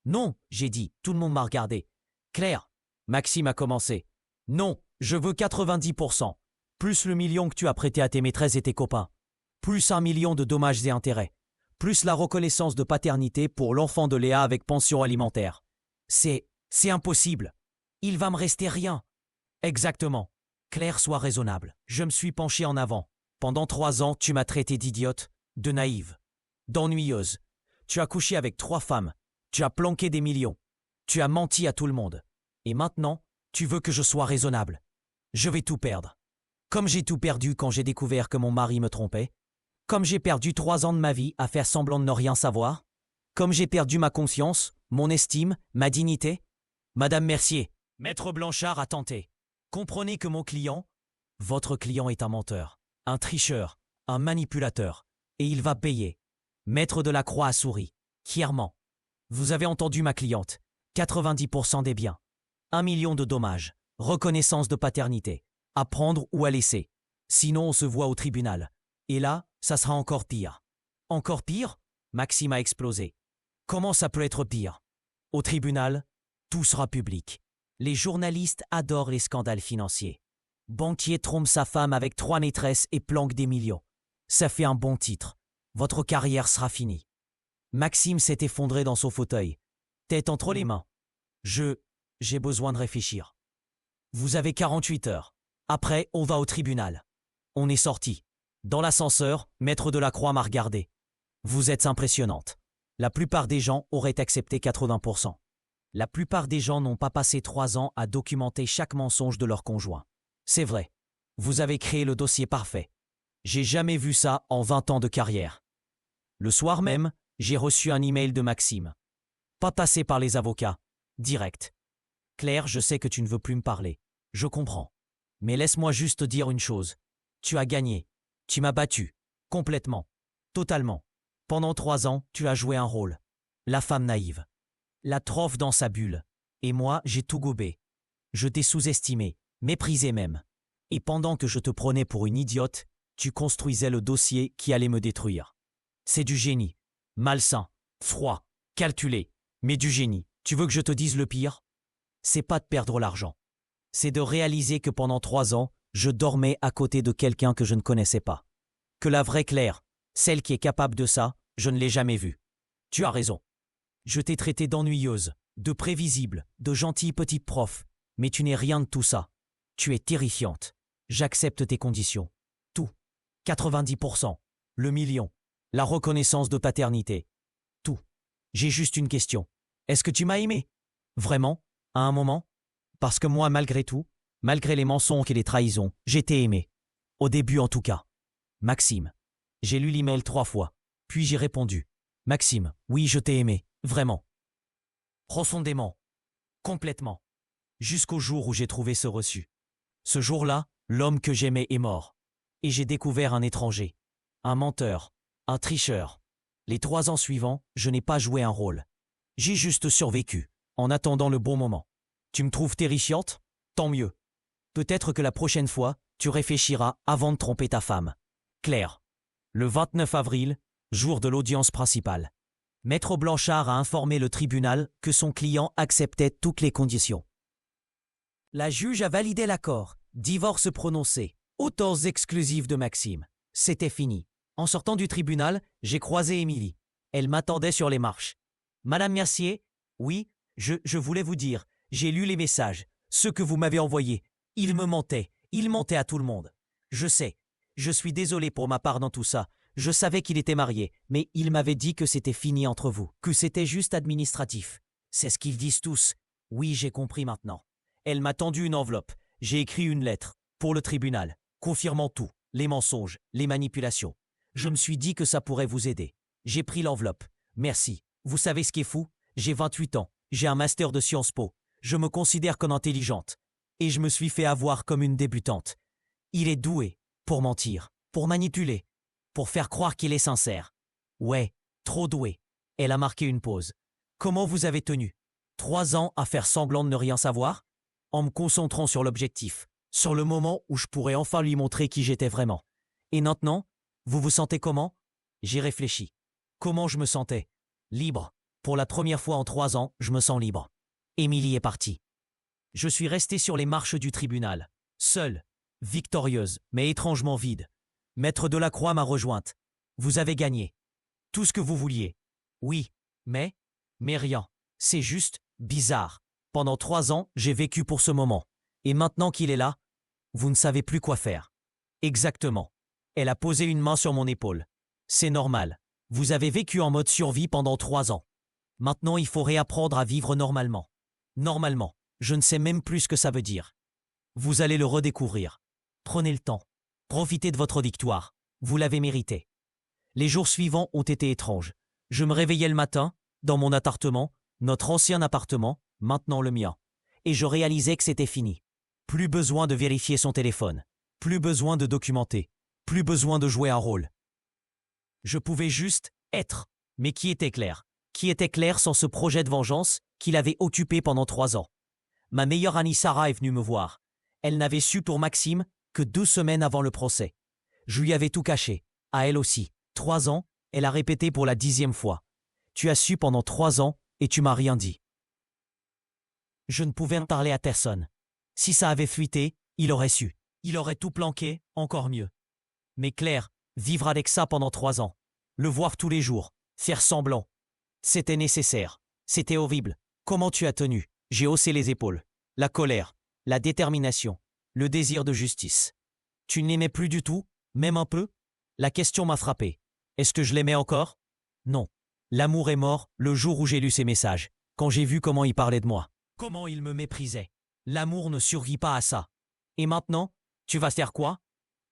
A: Non, j'ai dit, tout le monde m'a regardé. Claire, Maxime a commencé. Non, je veux 90%, plus le million que tu as prêté à tes maîtresses et tes copains, plus 1 million de dommages et intérêts, plus la reconnaissance de paternité pour l'enfant de Léa avec pension alimentaire. C'est impossible. Il va me rester rien. Exactement. Claire, sois raisonnable. Je me suis penché en avant. Pendant 3 ans, tu m'as traité d'idiote, de naïve, d'ennuyeuse. Tu as couché avec 3 femmes. Tu as planqué des millions. Tu as menti à tout le monde. Et maintenant, tu veux que je sois raisonnable. Je vais tout perdre. Comme j'ai tout perdu quand j'ai découvert que mon mari me trompait. Comme j'ai perdu 3 ans de ma vie à faire semblant de ne rien savoir. Comme j'ai perdu ma conscience, mon estime, ma dignité. Madame Mercier, Maître Blanchard a tenté. Comprenez que mon client, votre client est un menteur, un tricheur, un manipulateur. Et il va payer. Maître Delacroix a souri, fièrement. Vous avez entendu ma cliente. 90% des biens. 1 million de dommages. Reconnaissance de paternité. À prendre ou à laisser. Sinon on se voit au tribunal. Et là, ça sera encore pire. Encore pire? Maxime a explosé. Comment ça peut être pire? Au tribunal, tout sera public. Les journalistes adorent les scandales financiers. Banquier trompe sa femme avec 3 maîtresses et planque des millions. Ça fait un bon titre. Votre carrière sera finie. Maxime s'est effondré dans son fauteuil. Tête entre les mains. J'ai besoin de réfléchir. Vous avez 48 heures. Après, on va au tribunal. On est sorti. Dans l'ascenseur, Maître Delacroix m'a regardé. Vous êtes impressionnante. La plupart des gens auraient accepté 80%. La plupart des gens n'ont pas passé 3 ans à documenter chaque mensonge de leur conjoint. C'est vrai. Vous avez créé le dossier parfait. J'ai jamais vu ça en 20 ans de carrière. Le soir même, j'ai reçu un email de Maxime. Pas passé par les avocats. Direct. Claire, je sais que tu ne veux plus me parler. Je comprends. Mais laisse-moi juste te dire une chose. Tu as gagné. Tu m'as battu. Complètement. Totalement. Pendant 3 ans, tu as joué un rôle. La femme naïve. La troffe dans sa bulle. Et moi, j'ai tout gobé. Je t'ai sous-estimé, méprisé même. Et pendant que je te prenais pour une idiote, tu construisais le dossier qui allait me détruire. C'est du génie. Malsain, froid, calculé, mais du génie. Tu veux que je te dise le pire? C'est pas de perdre l'argent. C'est de réaliser que pendant 3 ans, je dormais à côté de quelqu'un que je ne connaissais pas. Que la vraie Claire, celle qui est capable de ça, je ne l'ai jamais vue. Tu as raison. Je t'ai traité d'ennuyeuse, de prévisible, de gentille petite prof, mais tu n'es rien de tout ça. Tu es terrifiante. J'accepte tes conditions. Tout. 90%. Le million. La reconnaissance de paternité. Tout. J'ai juste une question. Est-ce que tu m'as aimé? Vraiment? À un moment? Parce que moi, malgré tout, malgré les mensonges et les trahisons, j'étais aimé. Au début en tout cas. Maxime. J'ai lu l'email 3 fois. Puis j'ai répondu. Maxime, oui, je t'ai aimé. Vraiment. Profondément. Complètement. Jusqu'au jour où j'ai trouvé ce reçu. Ce jour-là, l'homme que j'aimais est mort. Et j'ai découvert un étranger. Un menteur. Un tricheur. Les 3 ans suivants, je n'ai pas joué un rôle. J'ai juste survécu, en attendant le bon moment. Tu me trouves terrifiante? Tant mieux. Peut-être que la prochaine fois, tu réfléchiras avant de tromper ta femme. Claire. Le 29 avril, jour de l'audience principale. Maître Blanchard a informé le tribunal que son client acceptait toutes les conditions. La juge a validé l'accord. Divorce prononcé. Autorses exclusifs de Maxime. C'était fini. En sortant du tribunal, j'ai croisé Émilie. Elle m'attendait sur les marches. Madame Mercier, oui, je voulais vous dire, j'ai lu les messages, ceux que vous m'avez envoyés. Il me mentait, il mentait à tout le monde. Je sais, je suis désolé pour ma part dans tout ça. Je savais qu'il était marié, mais il m'avait dit que c'était fini entre vous, que c'était juste administratif. C'est ce qu'ils disent tous. Oui, j'ai compris maintenant. Elle m'a tendu une enveloppe. J'ai écrit une lettre, pour le tribunal, confirmant tout, les mensonges, les manipulations. Je me suis dit que ça pourrait vous aider. J'ai pris l'enveloppe. Merci. Vous savez ce qui est fou? J'ai 28 ans. J'ai un master de Sciences Po. Je me considère comme intelligente. Et je me suis fait avoir comme une débutante. Il est doué pour mentir, pour manipuler, pour faire croire qu'il est sincère. Ouais, trop doué. Elle a marqué une pause. Comment vous avez tenu? 3 ans à faire semblant de ne rien savoir? En me concentrant sur l'objectif, sur le moment où je pourrais enfin lui montrer qui j'étais vraiment. Et maintenant, vous vous sentez comment? J'ai réfléchi. Comment je me sentais? Libre. Pour la première fois en 3 ans, je me sens libre. Émilie est partie. Je suis resté sur les marches du tribunal, seule, victorieuse, mais étrangement vide. Maître Delacroix m'a rejointe. Vous avez gagné. Tout ce que vous vouliez. Oui, mais rien. C'est juste bizarre. Pendant 3 ans, j'ai vécu pour ce moment. Et maintenant qu'il est là, vous ne savez plus quoi faire. Exactement. Elle a posé une main sur mon épaule. C'est normal. Vous avez vécu en mode survie pendant 3 ans. Maintenant, il faut réapprendre à vivre normalement. Normalement. Je ne sais même plus ce que ça veut dire. Vous allez le redécouvrir. Prenez le temps. Profitez de votre victoire. Vous l'avez mérité. Les jours suivants ont été étranges. Je me réveillais le matin, dans mon appartement, notre ancien appartement, maintenant le mien. Et je réalisais que c'était fini. Plus besoin de vérifier son téléphone. Plus besoin de documenter. Plus besoin de jouer un rôle. Je pouvais juste être. Mais qui était Claire? Qui était Claire sans ce projet de vengeance qui l'avait occupé pendant 3 ans? Ma meilleure amie Sarah est venue me voir. Elle n'avait su pour Maxime que 2 semaines avant le procès. Je lui avais tout caché, à elle aussi. 3 ans, elle a répété pour la 10e fois. Tu as su pendant 3 ans et tu m'as rien dit. Je ne pouvais en parler à personne. Si ça avait fuité, il aurait su. Il aurait tout planqué, encore mieux. Mais Claire, vivre avec ça pendant 3 ans, le voir tous les jours, faire semblant, c'était nécessaire. C'était horrible. Comment tu as tenu? J'ai haussé les épaules. La colère, la détermination, le désir de justice. Tu ne l'aimais plus du tout, même un peu? La question m'a frappé. Est-ce que je l'aimais encore? Non. L'amour est mort le jour où j'ai lu ses messages, quand j'ai vu comment il parlait de moi. Comment il me méprisait. L'amour ne survit pas à ça. Et maintenant, tu vas faire quoi?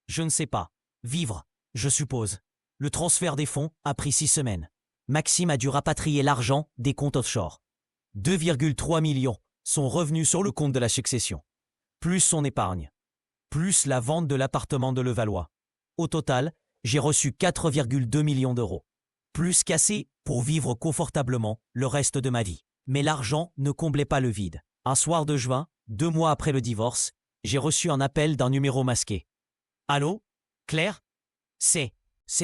A: Je ne sais pas. Vivre, je suppose. Le transfert des fonds a pris 6 semaines. Maxime a dû rapatrier l'argent des comptes offshore. 2,3 millions sont revenus sur le compte de la succession. Plus son épargne. Plus la vente de l'appartement de Levallois. Au total, j'ai reçu 4,2 millions d'euros. Plus qu'assez pour vivre confortablement le reste de ma vie. Mais l'argent ne comblait pas le vide. Un soir de juin, 2 mois après le divorce, j'ai reçu un appel d'un numéro masqué. Allô, Claire? C'est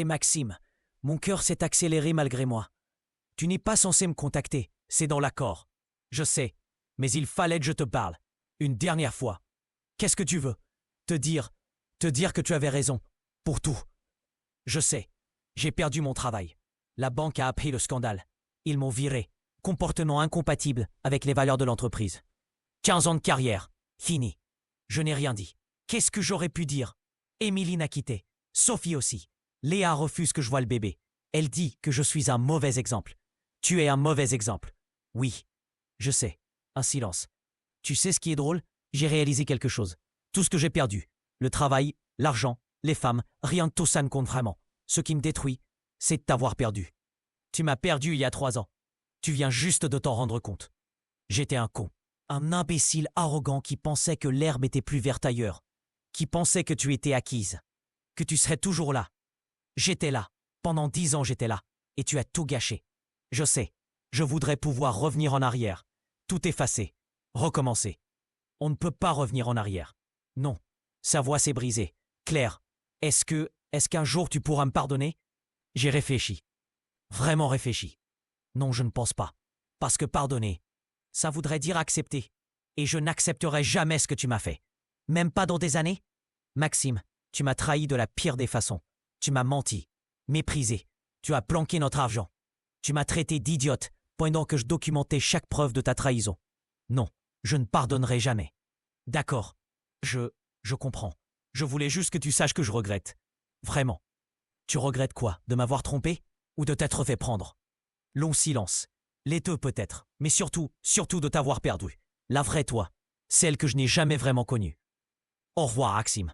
A: Maxime. Mon cœur s'est accéléré malgré moi. Tu n'es pas censé me contacter, c'est dans l'accord. Je sais, mais il fallait que je te parle. Une dernière fois. Qu'est-ce que tu veux? Te dire que tu avais raison. Pour tout. Je sais, j'ai perdu mon travail. La banque a appris le scandale. Ils m'ont viré. Comportement incompatible avec les valeurs de l'entreprise. 15 ans de carrière. Fini. Je n'ai rien dit. Qu'est-ce que j'aurais pu dire? Émilie n'a quitté. Sophie aussi. Léa refuse que je voie le bébé. Elle dit que je suis un mauvais exemple. Tu es un mauvais exemple. Oui. Je sais. Un silence. Tu sais ce qui est drôle? J'ai réalisé quelque chose. Tout ce que j'ai perdu. Le travail, l'argent, les femmes, rien de tout ça ne compte vraiment. Ce qui me détruit, c'est de t'avoir perdu. Tu m'as perdu il y a 3 ans. Tu viens juste de t'en rendre compte. J'étais un con. Un imbécile arrogant qui pensait que l'herbe était plus verte ailleurs. Qui pensait que tu étais acquise. Que tu serais toujours là. J'étais là. Pendant 10 ans, j'étais là. Et tu as tout gâché. Je sais. Je voudrais pouvoir revenir en arrière. Tout effacer. Recommencer. On ne peut pas revenir en arrière. Non. Sa voix s'est brisée. Claire, est-ce qu'un jour tu pourras me pardonner? J'ai réfléchi. Vraiment réfléchi. Non, je ne pense pas. Parce que pardonner, ça voudrait dire accepter. Et je n'accepterai jamais ce que tu m'as fait. Même pas dans des années? Maxime, tu m'as trahi de la pire des façons. Tu m'as menti, méprisé. Tu as planqué notre argent. Tu m'as traité d'idiote pendant que je documentais chaque preuve de ta trahison. Non, je ne pardonnerai jamais. D'accord. Je comprends. Je voulais juste que tu saches que je regrette. Vraiment. Tu regrettes quoi? De m'avoir trompé? Ou de t'être fait prendre? Long silence. Laiteux peut-être, mais surtout de t'avoir perdu. La vraie toi. Celle que je n'ai jamais vraiment connue. Au revoir, Maxime.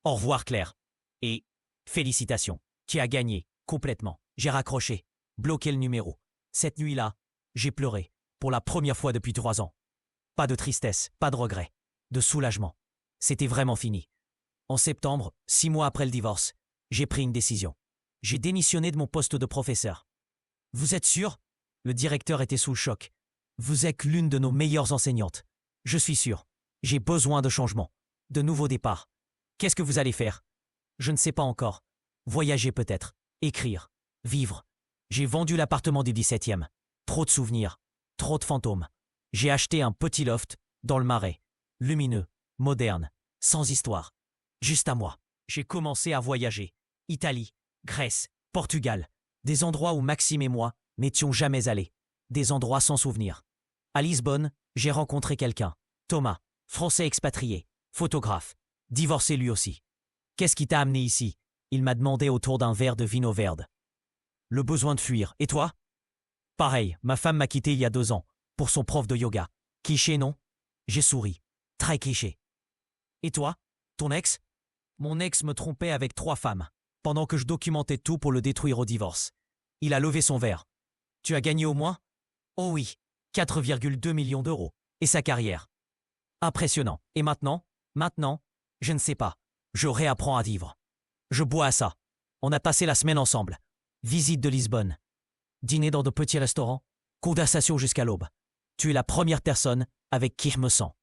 A: Au revoir, Claire. Et félicitations. Tu as gagné. Complètement. J'ai raccroché. Bloqué le numéro. Cette nuit-là, j'ai pleuré. Pour la première fois depuis 3 ans. Pas de tristesse, pas de regret. De soulagement. C'était vraiment fini. En septembre, 6 mois après le divorce, j'ai pris une décision. J'ai démissionné de mon poste de professeur. Vous êtes sûr? Le directeur était sous le choc. Vous êtes l'une de nos meilleures enseignantes. Je suis sûr. J'ai besoin de changement. De nouveaux départs. Qu'est-ce que vous allez faire? Je ne sais pas encore. Voyager peut-être. Écrire. Vivre. J'ai vendu l'appartement du 17e. Trop de souvenirs. Trop de fantômes. J'ai acheté un petit loft dans le Marais. Lumineux. Moderne. Sans histoire. Juste à moi. J'ai commencé à voyager. Italie. Grèce. Portugal. Des endroits où Maxime et moi n'étions jamais allés. Des endroits sans souvenir. À Lisbonne, j'ai rencontré quelqu'un. Thomas. Français expatrié. Photographe. Divorcé lui aussi. Qu'est-ce qui t'a amené ici? Il m'a demandé autour d'un verre de vino verde. Le besoin de fuir. Et toi? Pareil, ma femme m'a quitté il y a 2 ans. Pour son prof de yoga. Cliché, non? J'ai souri. Très cliché. Et toi? Ton ex? Mon ex me trompait avec 3 femmes. Pendant que je documentais tout pour le détruire au divorce. Il a levé son verre. Tu as gagné au moins? Oh oui, 4,2 millions d'euros. Et sa carrière. Impressionnant. Et maintenant? Maintenant, je ne sais pas. Je réapprends à vivre. Je bois à ça. On a passé la semaine ensemble. Visite de Lisbonne. Dîner dans de petits restaurants. Conversation jusqu'à l'aube. Tu es la première personne avec qui je me sens.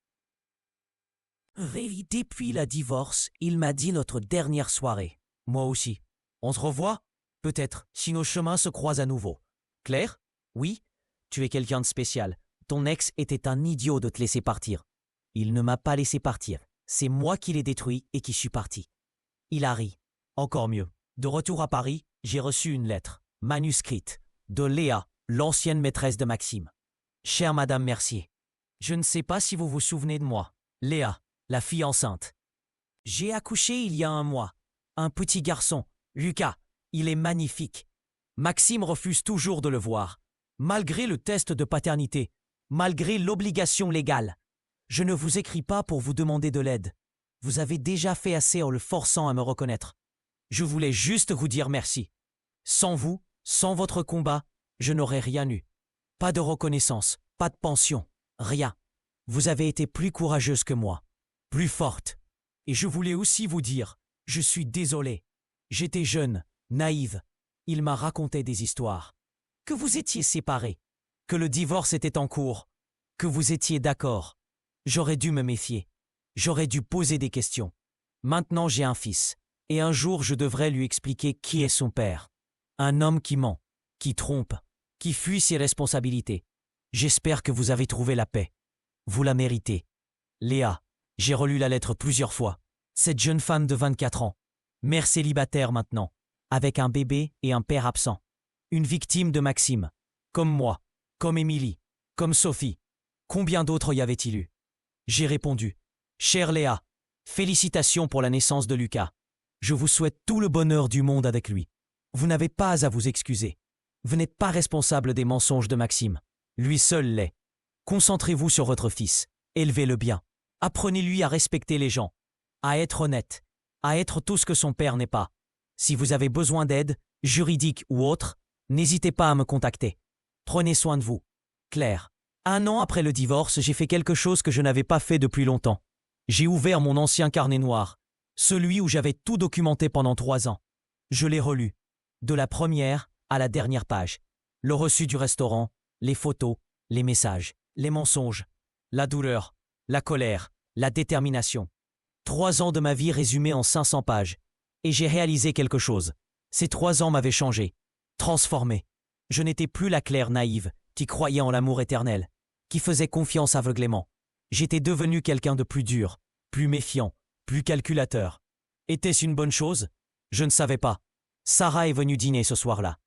A: Depuis la divorce, il m'a dit notre dernière soirée. Moi aussi. On se revoit? Peut-être, si nos chemins se croisent à nouveau. Claire? Oui? Tu es quelqu'un de spécial. Ton ex était un idiot de te laisser partir. Il ne m'a pas laissé partir. C'est moi qui l'ai détruit et qui suis parti. Il a ri. Encore mieux. De retour à Paris, j'ai reçu une lettre, manuscrite, de Léa, l'ancienne maîtresse de Maxime. Chère Madame Mercier, je ne sais pas si vous vous souvenez de moi. Léa, la fille enceinte. J'ai accouché il y a 1 mois. Un petit garçon, Lucas. Il est magnifique. Maxime refuse toujours de le voir. Malgré le test de paternité, malgré l'obligation légale. Je ne vous écris pas pour vous demander de l'aide. Vous avez déjà fait assez en le forçant à me reconnaître. Je voulais juste vous dire merci. Sans vous, sans votre combat, je n'aurais rien eu. Pas de reconnaissance, pas de pension, rien. Vous avez été plus courageuse que moi, plus forte. Et je voulais aussi vous dire, je suis désolé. J'étais jeune, naïve. Il m'a raconté des histoires. Que vous étiez séparés, que le divorce était en cours, que vous étiez d'accord. J'aurais dû me méfier. J'aurais dû poser des questions. Maintenant j'ai un fils, et un jour je devrais lui expliquer qui est son père. Un homme qui ment, qui trompe, qui fuit ses responsabilités. J'espère que vous avez trouvé la paix. Vous la méritez. Léa, j'ai relu la lettre plusieurs fois. Cette jeune femme de 24 ans, mère célibataire maintenant, avec un bébé et un père absent. Une victime de Maxime, comme moi, comme Émilie, comme Sophie. Combien d'autres y avait-il eu? J'ai répondu. Chère Léa, félicitations pour la naissance de Lucas. Je vous souhaite tout le bonheur du monde avec lui. Vous n'avez pas à vous excuser. Vous n'êtes pas responsable des mensonges de Maxime. Lui seul l'est. Concentrez-vous sur votre fils. Élevez-le bien. Apprenez-lui à respecter les gens, à être honnête, à être tout ce que son père n'est pas. Si vous avez besoin d'aide, juridique ou autre, n'hésitez pas à me contacter. Prenez soin de vous. Claire. 1 an après le divorce, j'ai fait quelque chose que je n'avais pas fait depuis longtemps. J'ai ouvert mon ancien carnet noir, celui où j'avais tout documenté pendant 3 ans. Je l'ai relu, de la première à la dernière page. Le reçu du restaurant, les photos, les messages, les mensonges, la douleur, la colère, la détermination. 3 ans de ma vie résumés en 500 pages. Et j'ai réalisé quelque chose. Ces 3 ans m'avaient changé, transformé. Je n'étais plus la Claire naïve, qui croyait en l'amour éternel, qui faisait confiance aveuglément. J'étais devenu quelqu'un de plus dur, plus méfiant, plus calculateur. Était-ce une bonne chose? Je ne savais pas. Sarah est venue dîner ce soir-là.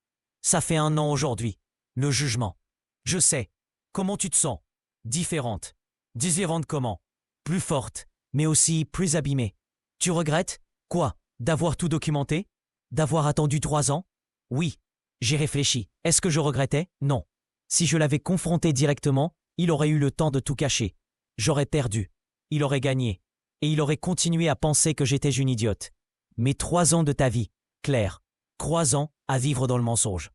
A: Ça fait 1 an aujourd'hui. Le jugement. Je sais. Comment tu te sens? Différente. Différente comment? Plus forte, mais aussi plus abîmée. Tu regrettes? Quoi? D'avoir tout documenté? D'avoir attendu 3 ans? Oui. J'ai réfléchi. Est-ce que je regrettais? Non. Si je l'avais confronté directement, il aurait eu le temps de tout cacher. J'aurais perdu. Il aurait gagné. Et il aurait continué à penser que j'étais une idiote. Mais 3 ans de ta vie, Claire. 3 ans à vivre dans le mensonge.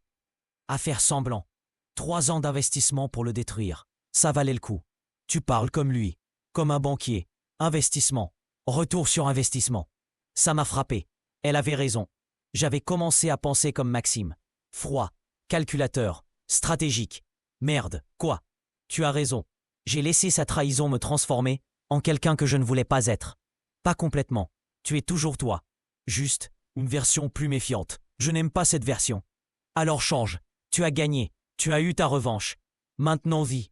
A: À faire semblant. 3 ans d'investissement pour le détruire. Ça valait le coup. Tu parles comme lui. Comme un banquier. Investissement. Retour sur investissement. Ça m'a frappé. Elle avait raison. J'avais commencé à penser comme Maxime. Froid. Calculateur. Stratégique. Merde. Quoi? Tu as raison. J'ai laissé sa trahison me transformer en quelqu'un que je ne voulais pas être. Pas complètement. Tu es toujours toi. Juste une version plus méfiante. Je n'aime pas cette version. Alors change. Tu as gagné. Tu as eu ta revanche. Maintenant vis.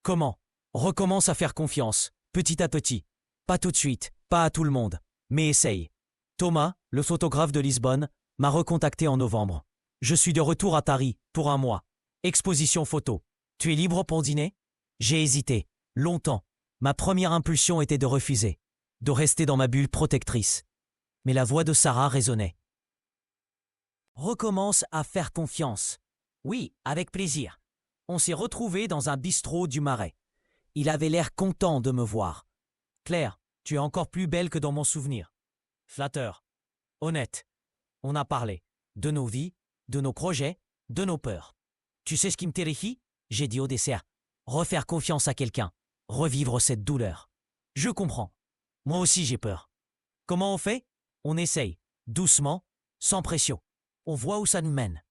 A: Comment? Recommence à faire confiance, petit à petit. Pas tout de suite, pas à tout le monde. Mais essaye. Thomas, le photographe de Lisbonne, m'a recontacté en novembre. Je suis de retour à Paris pour 1 mois. Exposition photo. Tu es libre pour dîner? J'ai hésité. Longtemps. Ma première impulsion était de refuser. De rester dans ma bulle protectrice. Mais la voix de Sarah résonnait. Recommence à faire confiance. Oui, avec plaisir. On s'est retrouvés dans un bistrot du Marais. Il avait l'air content de me voir. Claire, tu es encore plus belle que dans mon souvenir. Flatteur. Honnête. On a parlé. De nos vies, de nos projets, de nos peurs. Tu sais ce qui me terrifie? J'ai dit au dessert. Refaire confiance à quelqu'un. Revivre cette douleur. Je comprends. Moi aussi j'ai peur. Comment on fait? On essaye. Doucement, sans pression. On voit où ça nous mène.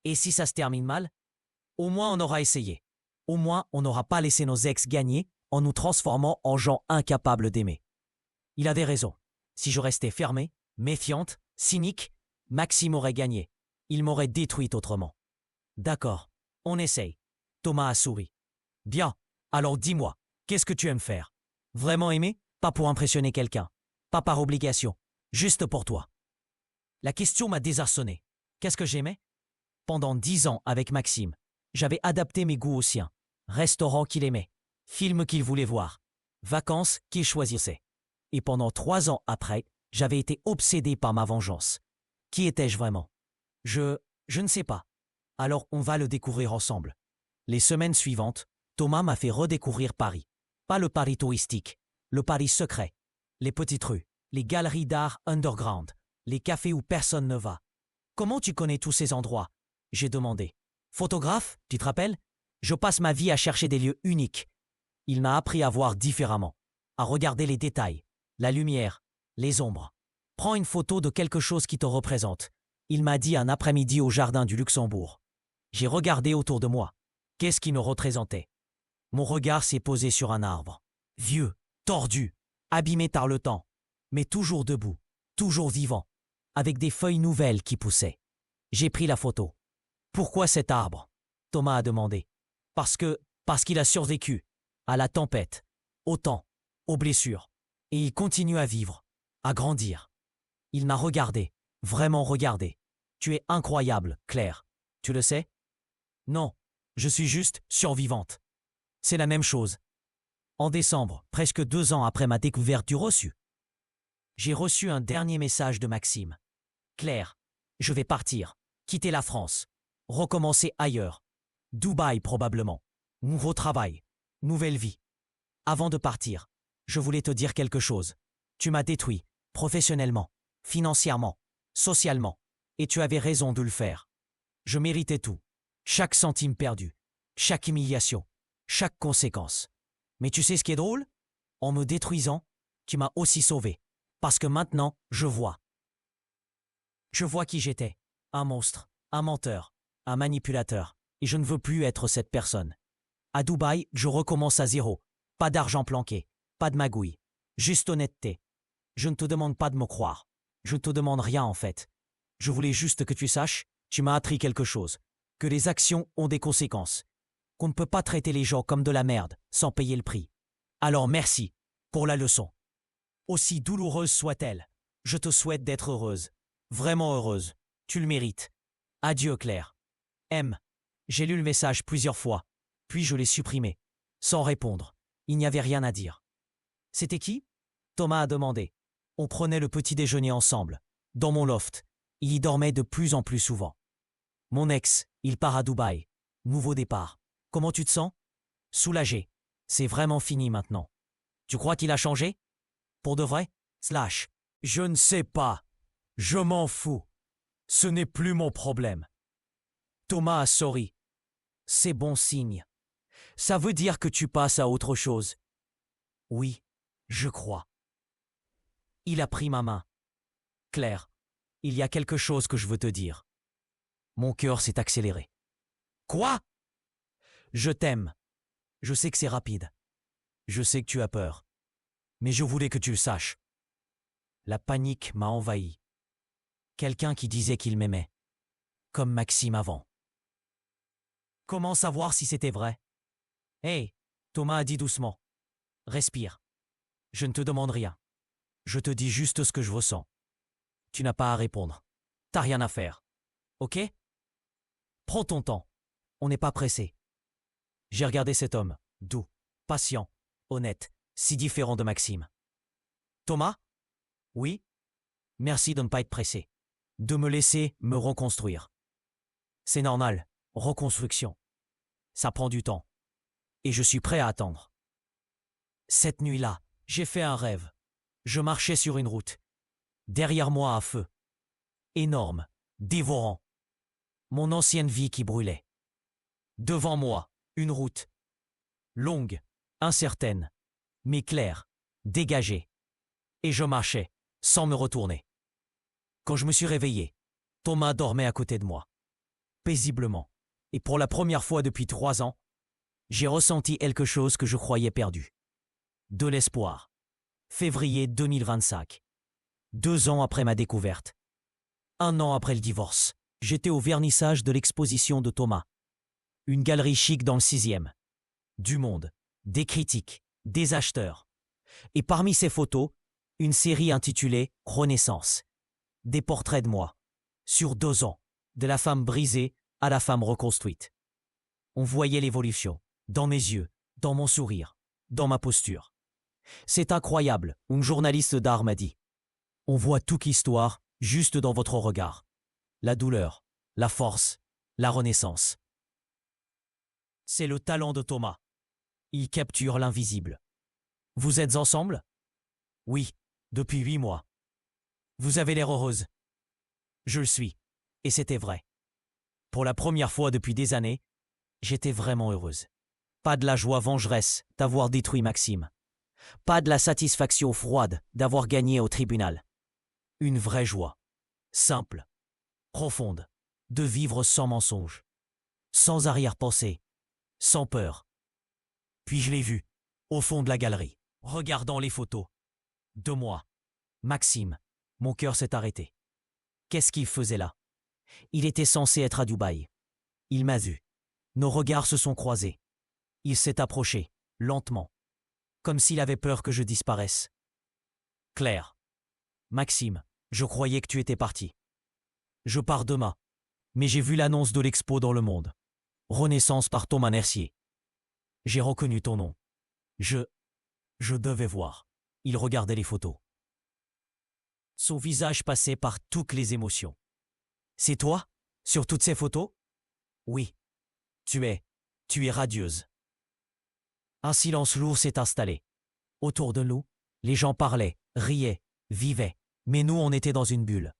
A: Et si ça se termine mal? Au moins on aura essayé. Au moins on n'aura pas laissé nos ex gagner en nous transformant en gens incapables d'aimer. Il avait raison. Si je restais fermée, méfiante, cynique, Maxime aurait gagné. Il m'aurait détruite autrement. D'accord, on essaye. Thomas a souri. Bien, alors dis-moi, qu'est-ce que tu aimes faire? Vraiment aimer? Pas pour impressionner quelqu'un. Pas par obligation. Juste pour toi. La question m'a désarçonné. Qu'est-ce que j'aimais? Pendant 10 ans avec Maxime, j'avais adapté mes goûts aux siens. Restaurants qu'il aimait, films qu'il voulait voir, vacances qu'il choisissait. Et pendant 3 ans après, j'avais été obsédé par ma vengeance. Qui étais-je vraiment? Je ne sais pas. Alors on va le découvrir ensemble. Les semaines suivantes, Thomas m'a fait redécouvrir Paris. Pas le Paris touristique, le Paris secret. Les petites rues, les galeries d'art underground, les cafés où personne ne va. Comment tu connais tous ces endroits? J'ai demandé. Photographe, tu te rappelles? Je passe ma vie à chercher des lieux uniques. Il m'a appris à voir différemment, à regarder les détails, la lumière, les ombres. Prends une photo de quelque chose qui te représente Il m'a dit un après-midi au jardin du Luxembourg. J'ai regardé autour de moi. Qu'est-ce qui me représentait? Mon regard s'est posé sur un arbre. Vieux, tordu, abîmé par le temps, mais toujours debout, toujours vivant, avec des feuilles nouvelles qui poussaient. J'ai pris la photo. Pourquoi cet arbre? Thomas a demandé. Parce qu'il a survécu à la tempête, au temps, aux blessures. Et il continue à vivre, à grandir. Il m'a regardé, vraiment regardé. Tu es incroyable, Claire. Tu le sais? Non, je suis juste survivante. C'est la même chose. En décembre, presque 2 ans après ma découverte du reçu, j'ai reçu un dernier message de Maxime. Claire, je vais partir, quitter la France, recommencer ailleurs. Dubaï probablement. Nouveau travail, nouvelle vie. Avant de partir, je voulais te dire quelque chose. Tu m'as détruit, professionnellement, financièrement, socialement, et tu avais raison de le faire. Je méritais tout. Chaque centime perdu, chaque humiliation, chaque conséquence. Mais tu sais ce qui est drôle? En me détruisant, tu m'as aussi sauvé. Parce que maintenant, je vois. Je vois qui j'étais. Un monstre, un menteur, un manipulateur. Et je ne veux plus être cette personne. À Dubaï, je recommence à zéro. Pas d'argent planqué, pas de magouille. Juste honnêteté. Je ne te demande pas de me croire. Je ne te demande rien en fait. Je voulais juste que tu saches, tu m'as appris quelque chose. Que les actions ont des conséquences. Qu'on ne peut pas traiter les gens comme de la merde sans payer le prix. Alors merci pour la leçon. Aussi douloureuse soit-elle, je te souhaite d'être heureuse. Vraiment heureuse. Tu le mérites. Adieu Claire. M. J'ai lu le message plusieurs fois, puis je l'ai supprimé. Sans répondre. Il n'y avait rien à dire. C'était qui? Thomas a demandé. On prenait le petit déjeuner ensemble. Dans mon loft. Il y dormait de plus en plus souvent. Mon ex, il part à Dubaï. Nouveau départ. Comment tu te sens? Soulagé. C'est vraiment fini maintenant. Tu crois qu'il a changé? Pour de vrai? Slash. Je ne sais pas. Je m'en fous. Ce n'est plus mon problème. Thomas a souri. C'est bon signe. Ça veut dire que tu passes à autre chose. Oui, je crois. Il a pris ma main. Claire, il y a quelque chose que je veux te dire. Mon cœur s'est accéléré. Quoi? Je t'aime. Je sais que c'est rapide. Je sais que tu as peur. Mais je voulais que tu le saches. La panique m'a envahi. Quelqu'un qui disait qu'il m'aimait. Comme Maxime avant. Comment savoir si c'était vrai? Hé, Thomas a dit doucement. Respire. Je ne te demande rien. Je te dis juste ce que je ressens. Tu n'as pas à répondre. T'as rien à faire. Ok? Prends ton temps. On n'est pas pressé. J'ai regardé cet homme, doux, patient, honnête, si différent de Maxime. Thomas? Oui? Merci de ne pas être pressé. De me laisser me reconstruire. C'est normal, reconstruction. Ça prend du temps. Et je suis prêt à attendre. Cette nuit-là, j'ai fait un rêve. Je marchais sur une route. Derrière moi un feu. Énorme, dévorant. Mon ancienne vie qui brûlait. Devant moi, une route. Longue, incertaine, mais claire, dégagée. Et je marchais, sans me retourner. Quand je me suis réveillé, Thomas dormait à côté de moi. Paisiblement. Et pour la première fois depuis 3 ans, j'ai ressenti quelque chose que je croyais perdu. De l'espoir. Février 2025. 2 ans après ma découverte. 1 an après le divorce. J'étais au vernissage de l'exposition de Thomas. Une galerie chic dans le 6e. Du monde, des critiques, des acheteurs. Et parmi ces photos, une série intitulée « Renaissance ». Des portraits de moi. Sur 2 ans. De la femme brisée à la femme reconstruite. On voyait l'évolution. Dans mes yeux, dans mon sourire, dans ma posture. C'est incroyable, une journaliste d'art m'a dit. On voit toute l'histoire juste dans votre regard. La douleur, la force, la renaissance. C'est le talent de Thomas. Il capture l'invisible. Vous êtes ensemble? Oui, depuis 8 mois. Vous avez l'air heureuse. Je le suis, et c'était vrai. Pour la première fois depuis des années, j'étais vraiment heureuse. Pas de la joie vengeresse d'avoir détruit Maxime. Pas de la satisfaction froide d'avoir gagné au tribunal. Une vraie joie. Simple. profonde, de vivre sans mensonge, sans arrière-pensée, sans peur. Puis je l'ai vu, au fond de la galerie, regardant les photos. De moi. Maxime. Mon cœur s'est arrêté. Qu'est-ce qu'il faisait là? Il était censé être à Dubaï. Il m'a vu. Nos regards se sont croisés. Il s'est approché, lentement, comme s'il avait peur que je disparaisse. Claire. Maxime, je croyais que tu étais parti. Je pars demain, mais j'ai vu l'annonce de l'expo dans Le Monde. Renaissance par Thomas Mercier. J'ai reconnu ton nom. Je devais voir. Il regardait les photos. Son visage passait par toutes les émotions. C'est toi, sur toutes ces photos? Oui. Tu es radieuse. Un silence lourd s'est installé. Autour de nous, les gens parlaient, riaient, vivaient, mais nous on était dans une bulle.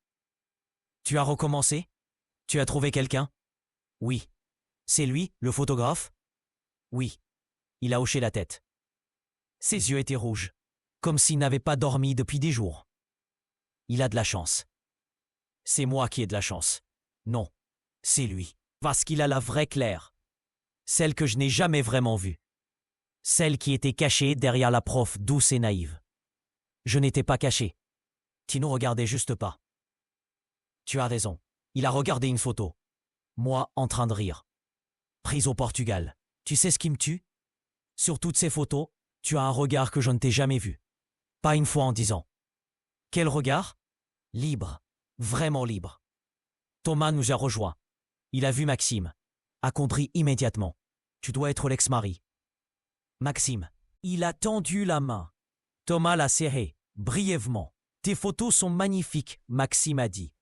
A: Tu as recommencé? Tu as trouvé quelqu'un? Oui. C'est lui, le photographe? Oui. Il a hoché la tête. Ses yeux étaient rouges, comme s'il n'avait pas dormi depuis des jours. Il a de la chance. C'est moi qui ai de la chance. Non, c'est lui, parce qu'il a la vraie Claire. Celle que je n'ai jamais vraiment vue. Celle qui était cachée derrière la prof douce et naïve. Je n'étais pas caché. Tu ne regardais juste pas. Tu as raison. Il a regardé une photo. Moi en train de rire. Prise au Portugal. Tu sais ce qui me tue? Sur toutes ces photos, tu as un regard que je ne t'ai jamais vu. Pas une fois en 10 ans. Quel regard? Libre. Vraiment libre. Thomas nous a rejoints. Il a vu Maxime. A compris immédiatement. Tu dois être l'ex-mari. Maxime. Il a tendu la main. Thomas l'a serré, brièvement. Tes photos sont magnifiques, Maxime a dit.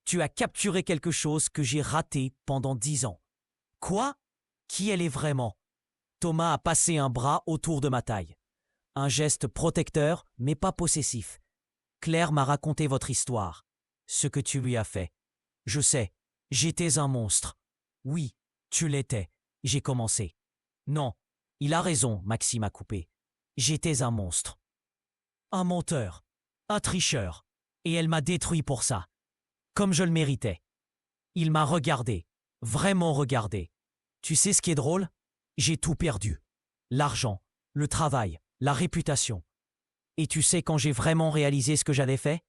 A: Tu as capturé quelque chose que j'ai raté pendant 10 ans. Quoi? Qui elle est vraiment? Thomas a passé un bras autour de ma taille. Un geste protecteur, mais pas possessif. Claire m'a raconté votre histoire. Ce que tu lui as fait. Je sais, j'étais un monstre. Oui, tu l'étais. J'ai commencé. Non, il a raison, Maxime a coupé. J'étais un monstre. Un menteur. Un tricheur. Et elle m'a détruit pour ça. Comme je le méritais. Il m'a regardé. Vraiment regardé. Tu sais ce qui est drôle? J'ai tout perdu. L'argent, le travail, la réputation. Et tu sais quand j'ai vraiment réalisé ce que j'avais fait?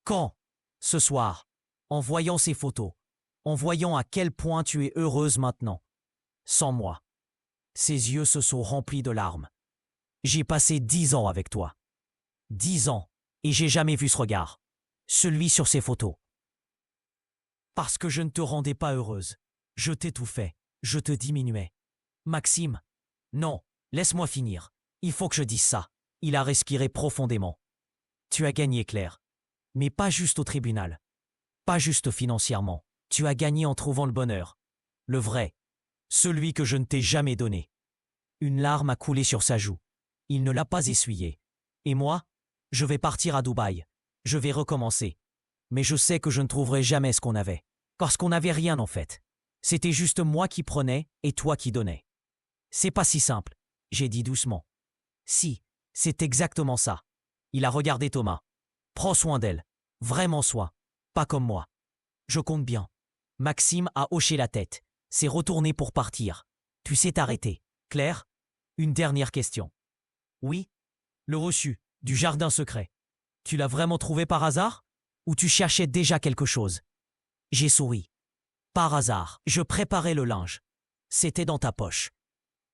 A: Quand? Ce soir. En voyant ces photos. En voyant à quel point tu es heureuse maintenant. Sans moi. Ses yeux se sont remplis de larmes. J'ai passé 10 ans avec toi. 10 ans. Et j'ai jamais vu ce regard. Celui sur ces photos. Parce que je ne te rendais pas heureuse. Je t'étouffais. Je te diminuais. Maxime. Non, laisse-moi finir. Il faut que je dise ça. Il a respiré profondément. Tu as gagné, Claire. Mais pas juste au tribunal. Pas juste financièrement. Tu as gagné en trouvant le bonheur. Le vrai. Celui que je ne t'ai jamais donné. Une larme a coulé sur sa joue. Il ne l'a pas essuyée. Et moi, je vais partir à Dubaï. Je vais recommencer. Mais je sais que je ne trouverai jamais ce qu'on avait. Parce qu'on n'avait rien en fait. C'était juste moi qui prenais et toi qui donnais. C'est pas si simple, j'ai dit doucement. Si, c'est exactement ça. Il a regardé Thomas. Prends soin d'elle. Vraiment soin. Pas comme moi. Je compte bien. Maxime a hoché la tête. S'est retourné pour partir. Tu sais t'arrêter. Claire? Une dernière question. Oui? Le reçu, du jardin secret. Tu l'as vraiment trouvé par hasard? Ou tu cherchais déjà quelque chose? J'ai souri. Par hasard, je préparais le linge. C'était dans ta poche.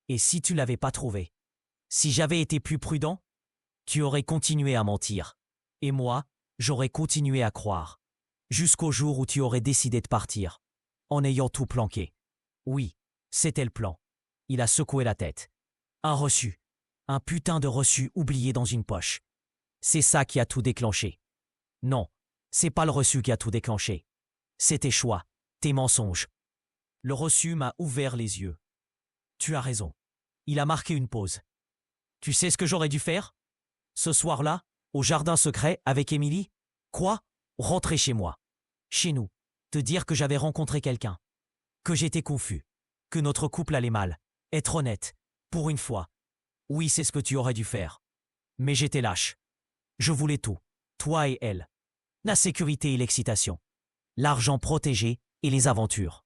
A: Et si tu l'avais pas trouvé? Si j'avais été plus prudent? Tu aurais continué à mentir. Et moi, j'aurais continué à croire. Jusqu'au jour où tu aurais décidé de partir. En ayant tout planqué. Oui, c'était le plan. Il a secoué la tête. Un reçu. Un putain de reçu oublié dans une poche. C'est ça qui a tout déclenché. Non, c'est pas le reçu qui a tout déclenché. C'est tes choix, tes mensonges. Le reçu m'a ouvert les yeux. Tu as raison. Il a marqué une pause. Tu sais ce que j'aurais dû faire? Ce soir-là, au jardin secret avec Émilie? Quoi? Rentrer chez moi. Chez nous. Te dire que j'avais rencontré quelqu'un. Que j'étais confus. Que notre couple allait mal. Être honnête. Pour une fois. Oui, c'est ce que tu aurais dû faire. Mais j'étais lâche. Je voulais tout. Toi et elle. La sécurité et l'excitation. l'argent protégé et les aventures.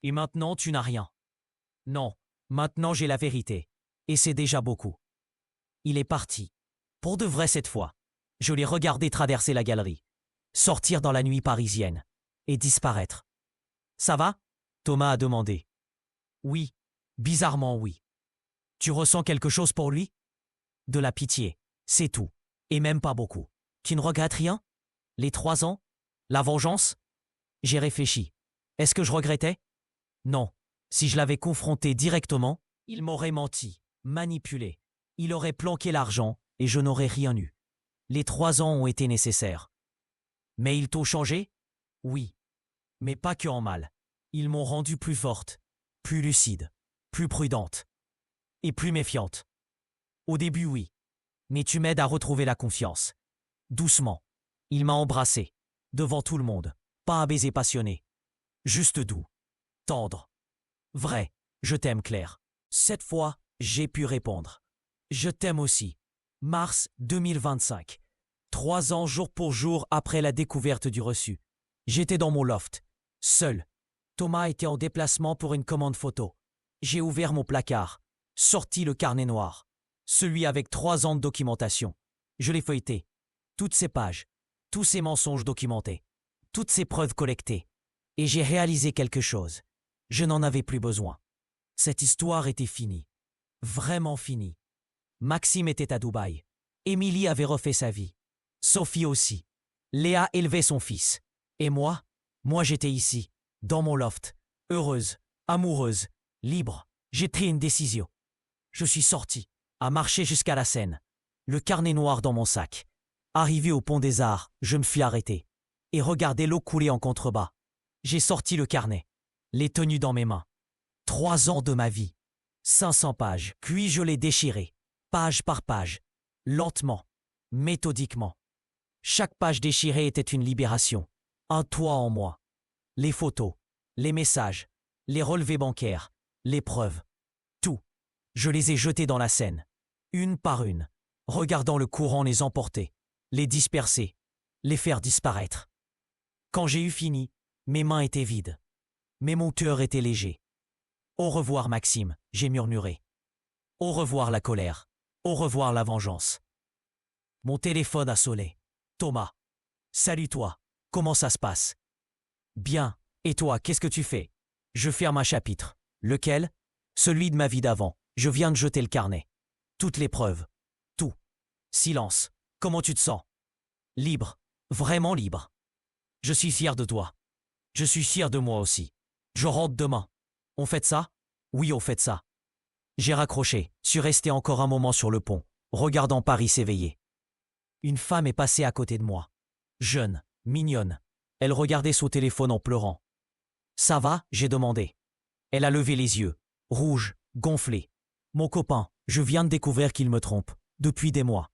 A: Et maintenant, tu n'as rien. Non, maintenant j'ai la vérité. Et c'est déjà beaucoup. Il est parti. Pour de vrai cette fois. Je l'ai regardé traverser la galerie, sortir dans la nuit parisienne et disparaître. Ça va? Thomas a demandé. Oui, bizarrement oui. Tu ressens quelque chose pour lui? De la pitié, c'est tout. Et même pas beaucoup. Tu ne regrettes rien? Les 3 ans? La vengeance? J'ai réfléchi. Est-ce que je regrettais? Non. Si je l'avais confronté directement, il m'aurait menti, manipulé. Il aurait planqué l'argent et je n'aurais rien eu. Les 3 ans ont été nécessaires. Mais ils t'ont changé? Oui. Mais pas que en mal. Ils m'ont rendu plus forte, plus lucide, plus prudente et plus méfiante. Au début, oui. Mais tu m'aides à retrouver la confiance. Doucement. Il m'a embrassé, devant tout le monde. Pas un baiser passionné. Juste doux. Tendre. Vrai. Je t'aime, Claire. Cette fois, j'ai pu répondre. Je t'aime aussi. Mars 2025. 3 ans jour pour jour après la découverte du reçu. J'étais dans mon loft, seul. Thomas était en déplacement pour une commande photo. J'ai ouvert mon placard, sorti le carnet noir, celui avec 3 ans de documentation. Je l'ai feuilleté. Toutes ces pages, tous ces mensonges documentés, toutes ces preuves collectées. Et j'ai réalisé quelque chose. Je n'en avais plus besoin. Cette histoire était finie. Vraiment finie. Maxime était à Dubaï. Émilie avait refait sa vie. Sophie aussi. Léa élevait son fils. Et moi j'étais ici, dans mon loft, heureuse, amoureuse, libre. J'ai pris une décision. Je suis sorti, à marcher jusqu'à la Seine, le carnet noir dans mon sac. Arrivé au pont des Arts, je me suis arrêté et regardé l'eau couler en contrebas. J'ai sorti le carnet, les tenues dans mes mains. 3 ans de ma vie, 500 pages, puis je l'ai déchiré, page par page, lentement, méthodiquement. Chaque page déchirée était une libération, un toit en moi. Les photos, les messages, les relevés bancaires, les preuves. Tout. Je les ai jetés dans la Seine, une par une, regardant le courant les emporter, les disperser, les faire disparaître. Quand j'ai eu fini, mes mains étaient vides, mais mon cœur était léger. Au revoir Maxime, j'ai murmuré. Au revoir la colère, au revoir la vengeance. Mon téléphone a sonné. Thomas. Salut toi, comment ça se passe? Bien, et toi, qu'est-ce que tu fais? Je ferme un chapitre. Lequel? Celui de ma vie d'avant. Je viens de jeter le carnet. Toutes les preuves. Tout. Silence. Comment tu te sens? Libre. Vraiment libre. Je suis fier de toi. Je suis fier de moi aussi. Je rentre demain. On fait ça? Oui, on fait ça. J'ai raccroché, suis resté encore un moment sur le pont, regardant Paris s'éveiller. Une femme est passée à côté de moi. Jeune, mignonne. Elle regardait son téléphone en pleurant. Ça va? J'ai demandé. Elle a levé les yeux, rouge, gonflé. Mon copain, je viens de découvrir qu'il me trompe, depuis des mois.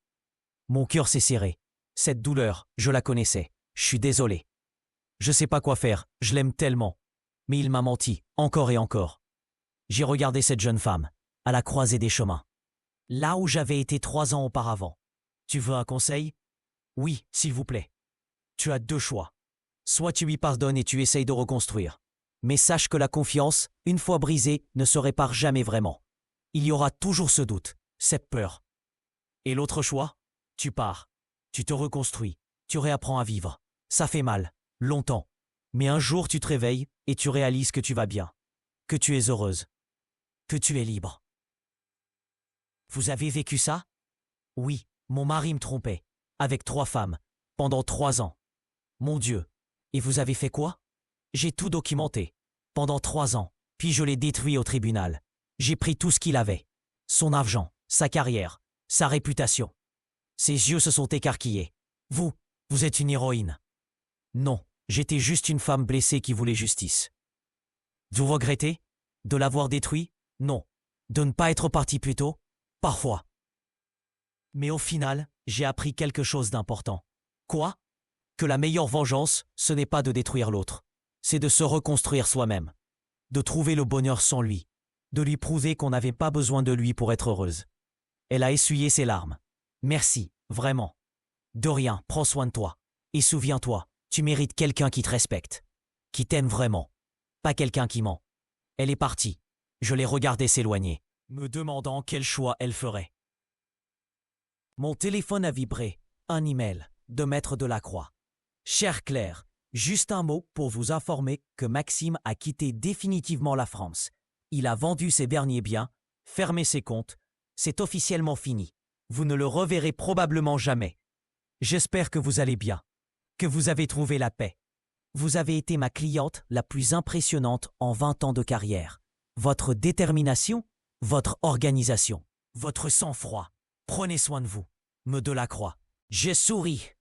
A: Mon cœur s'est serré. Cette douleur, je la connaissais. Je suis désolé. Je sais pas quoi faire, je l'aime tellement. Mais il m'a menti, encore et encore. J'ai regardé cette jeune femme, à la croisée des chemins. Là où j'avais été 3 ans auparavant. Tu veux un conseil? Oui, s'il vous plaît. Tu as 2 choix. Soit tu lui pardonnes et tu essayes de reconstruire. Mais sache que la confiance, une fois brisée, ne se répare jamais vraiment. Il y aura toujours ce doute, cette peur. Et l'autre choix? Tu pars. Tu te reconstruis. Tu réapprends à vivre. Ça fait mal, longtemps. Mais un jour tu te réveilles et tu réalises que tu vas bien. Que tu es heureuse. Que tu es libre. Vous avez vécu ça? Oui, mon mari me trompait. Avec 3 femmes. Pendant 3 ans. Mon Dieu. Et vous avez fait quoi? J'ai tout documenté. Pendant 3 ans. Puis je l'ai détruit au tribunal. J'ai pris tout ce qu'il avait. Son argent, sa carrière, sa réputation. Ses yeux se sont écarquillés. Vous êtes une héroïne. Non, j'étais juste une femme blessée qui voulait justice. Vous regrettez? De l'avoir détruit? Non. De ne pas être parti plus tôt? Parfois. Mais au final, j'ai appris quelque chose d'important. Quoi? Que la meilleure vengeance, ce n'est pas de détruire l'autre. C'est de se reconstruire soi-même. De trouver le bonheur sans lui. De lui prouver qu'on n'avait pas besoin de lui pour être heureuse. Elle a essuyé ses larmes. Merci, vraiment. De rien, prends soin de toi. Et souviens-toi, Tu mérites quelqu'un qui te respecte, qui t'aime vraiment, pas quelqu'un qui ment. Elle est partie. Je l'ai regardée s'éloigner, me demandant quel choix elle ferait. Mon téléphone a vibré. Un email de Maître Delacroix. Chère Claire, juste un mot pour vous informer que Maxime a quitté définitivement la France. Il a vendu ses derniers biens, fermé ses comptes. C'est officiellement fini. Vous ne le reverrez probablement jamais. J'espère que vous allez bien, que vous avez trouvé la paix. Vous avez été ma cliente la plus impressionnante en 20 ans de carrière. Votre détermination, votre organisation, votre sang-froid. Prenez soin de vous. Me Delacroix. J'ai souri.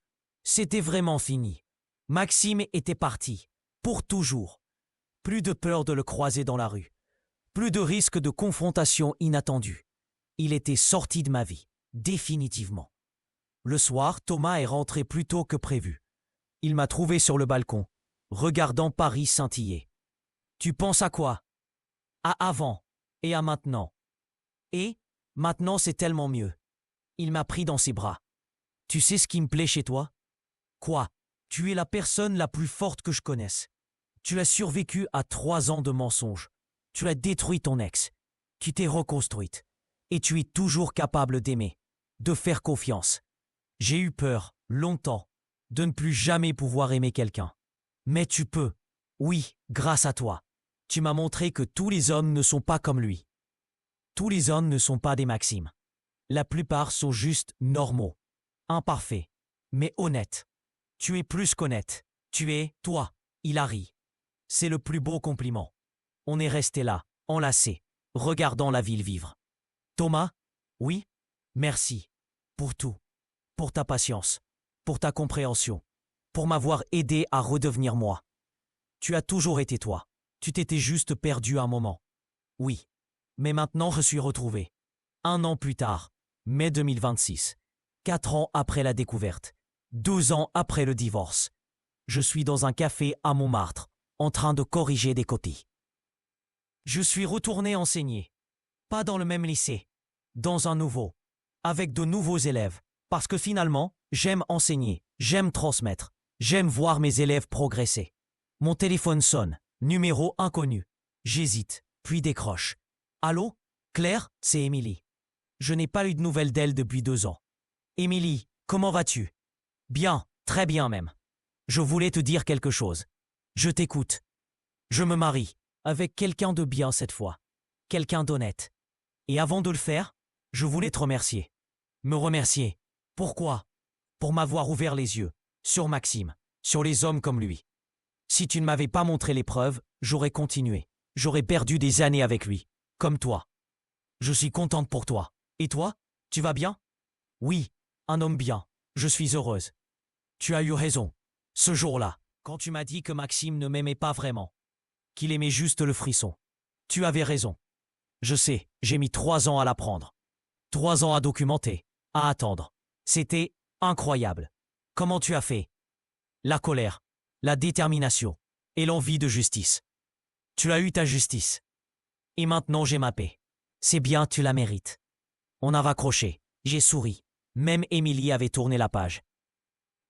A: C'était vraiment fini. Maxime était parti. Pour toujours. Plus de peur de le croiser dans la rue. Plus de risque de confrontation inattendue. Il était sorti de ma vie. Définitivement. Le soir, Thomas est rentré plus tôt que prévu. Il m'a trouvé sur le balcon, regardant Paris scintiller. Tu penses à quoi? À avant et à maintenant. Et maintenant c'est tellement mieux. Il m'a pris dans ses bras. Tu sais ce qui me plaît chez toi? Quoi? Tu es la personne la plus forte que je connaisse. Tu as survécu à 3 ans de mensonges. Tu as détruit ton ex, qui t'est reconstruite. Et tu es toujours capable d'aimer, de faire confiance. J'ai eu peur, longtemps, de ne plus jamais pouvoir aimer quelqu'un. Mais tu peux. Oui, grâce à toi. Tu m'as montré que tous les hommes ne sont pas comme lui. Tous les hommes ne sont pas des Maximes. La plupart sont juste normaux, imparfaits, mais honnêtes. Tu es plus qu'honnête. Tu es, toi, Hilary. C'est le plus beau compliment. On est resté là, enlacés, regardant la ville vivre. Thomas? Oui? Merci. Pour tout. Pour ta patience. Pour ta compréhension. Pour m'avoir aidé à redevenir moi. Tu as toujours été toi. Tu t'étais juste perdu un moment. Oui. Mais maintenant je suis retrouvé. 1 an plus tard, mai 2026. 4 ans après la découverte. 12 ans après le divorce. Je suis dans un café à Montmartre, en train de corriger des copies. Je suis retourné enseigner. Pas dans le même lycée. Dans un nouveau. Avec de nouveaux élèves. Parce que finalement, j'aime enseigner, j'aime transmettre, j'aime voir mes élèves progresser. Mon téléphone sonne, numéro inconnu. J'hésite, puis décroche. Allô? Claire, c'est Émilie. Je n'ai pas eu de nouvelles d'elle depuis 2 ans. Émilie, comment vas-tu? Bien, très bien même. Je voulais te dire quelque chose. Je t'écoute. Je me marie, avec quelqu'un de bien cette fois. Quelqu'un d'honnête. Et avant de le faire, je voulais te remercier. Me remercier. Pourquoi? Pour m'avoir ouvert les yeux, sur Maxime, sur les hommes comme lui. Si tu ne m'avais pas montré les preuves, j'aurais continué. J'aurais perdu des années avec lui, comme toi. Je suis contente pour toi. Et toi? Tu vas bien? Oui, un homme bien. Je suis heureuse. Tu as eu raison. Ce jour-là, quand tu m'as dit que Maxime ne m'aimait pas vraiment, qu'il aimait juste le frisson. Tu avais raison. Je sais, j'ai mis 3 ans à l'apprendre. 3 ans à documenter, à attendre. C'était incroyable. Comment tu as fait? La colère, la détermination et l'envie de justice. Tu as eu ta justice. Et maintenant j'ai ma paix. C'est bien, tu la mérites. On a raccroché. J'ai souri. Même Émilie avait tourné la page.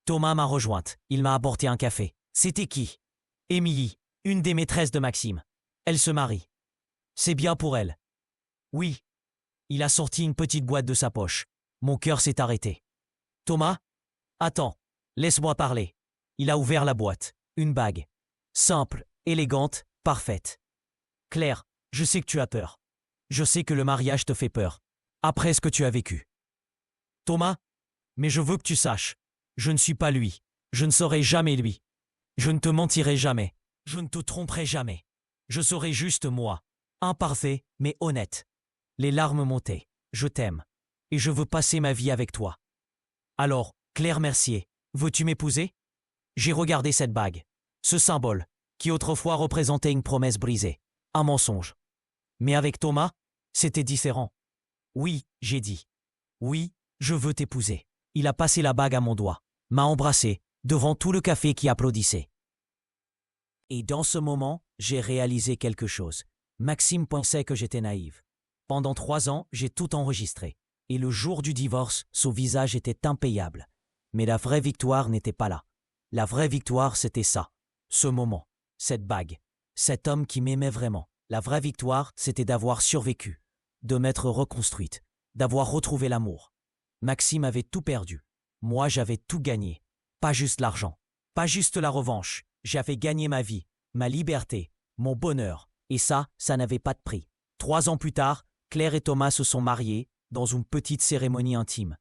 A: Thomas m'a rejointe. Il m'a apporté un café. C'était qui? Émilie, une des maîtresses de Maxime. Elle se marie. C'est bien pour elle. Oui. Il a sorti une petite boîte de sa poche. Mon cœur s'est arrêté. Thomas? Attends, laisse-moi parler. Il a ouvert la boîte. Une bague. Simple, élégante, parfaite. Claire, je sais que tu as peur. Je sais que le mariage te fait peur. Après ce que tu as vécu. Thomas? Mais je veux que tu saches. Je ne suis pas lui. Je ne serai jamais lui. Je ne te mentirai jamais. Je ne te tromperai jamais. Je serai juste moi. Imparfait, mais honnête. Les larmes montaient. Je t'aime. Et je veux passer ma vie avec toi. Alors, Claire Mercier, veux-tu m'épouser? J'ai regardé cette bague. Ce symbole, qui autrefois représentait une promesse brisée. Un mensonge. Mais avec Thomas, c'était différent. Oui, j'ai dit. Oui, je veux t'épouser. Il a passé la bague à mon doigt, m'a embrassé, devant tout le café qui applaudissait. Et dans ce moment, j'ai réalisé quelque chose. Maxime pensait que j'étais naïve. Pendant 3 ans, j'ai tout enregistré. Et le jour du divorce, son visage était impayable. Mais la vraie victoire n'était pas là. La vraie victoire, c'était ça. Ce moment, cette bague, cet homme qui m'aimait vraiment. La vraie victoire, c'était d'avoir survécu, de m'être reconstruite, d'avoir retrouvé l'amour. Maxime avait tout perdu. Moi, j'avais tout gagné. Pas juste l'argent, pas juste la revanche. J'avais gagné ma vie, ma liberté, mon bonheur. Et ça n'avait pas de prix. 3 ans plus tard, Claire et Thomas se sont mariés dans une petite cérémonie intime.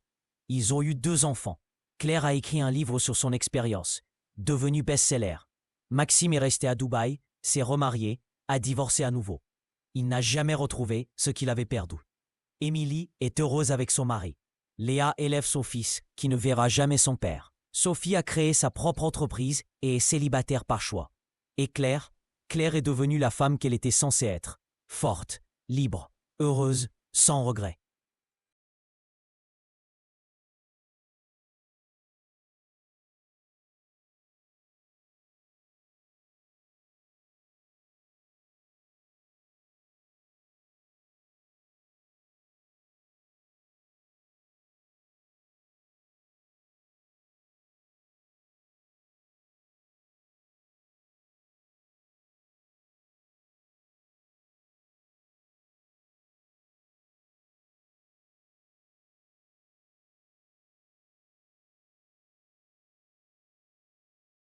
A: Ils ont eu 2 enfants. Claire a écrit un livre sur son expérience, devenu best-seller. Maxime est resté à Dubaï, s'est remarié, a divorcé à nouveau. Il n'a jamais retrouvé ce qu'il avait perdu. Émilie est heureuse avec son mari. Léa élève son fils, qui ne verra jamais son père. Sophie a créé sa propre entreprise et est célibataire par choix. Et Claire est devenue la femme qu'elle était censée être. Forte, libre, heureuse, sans regret.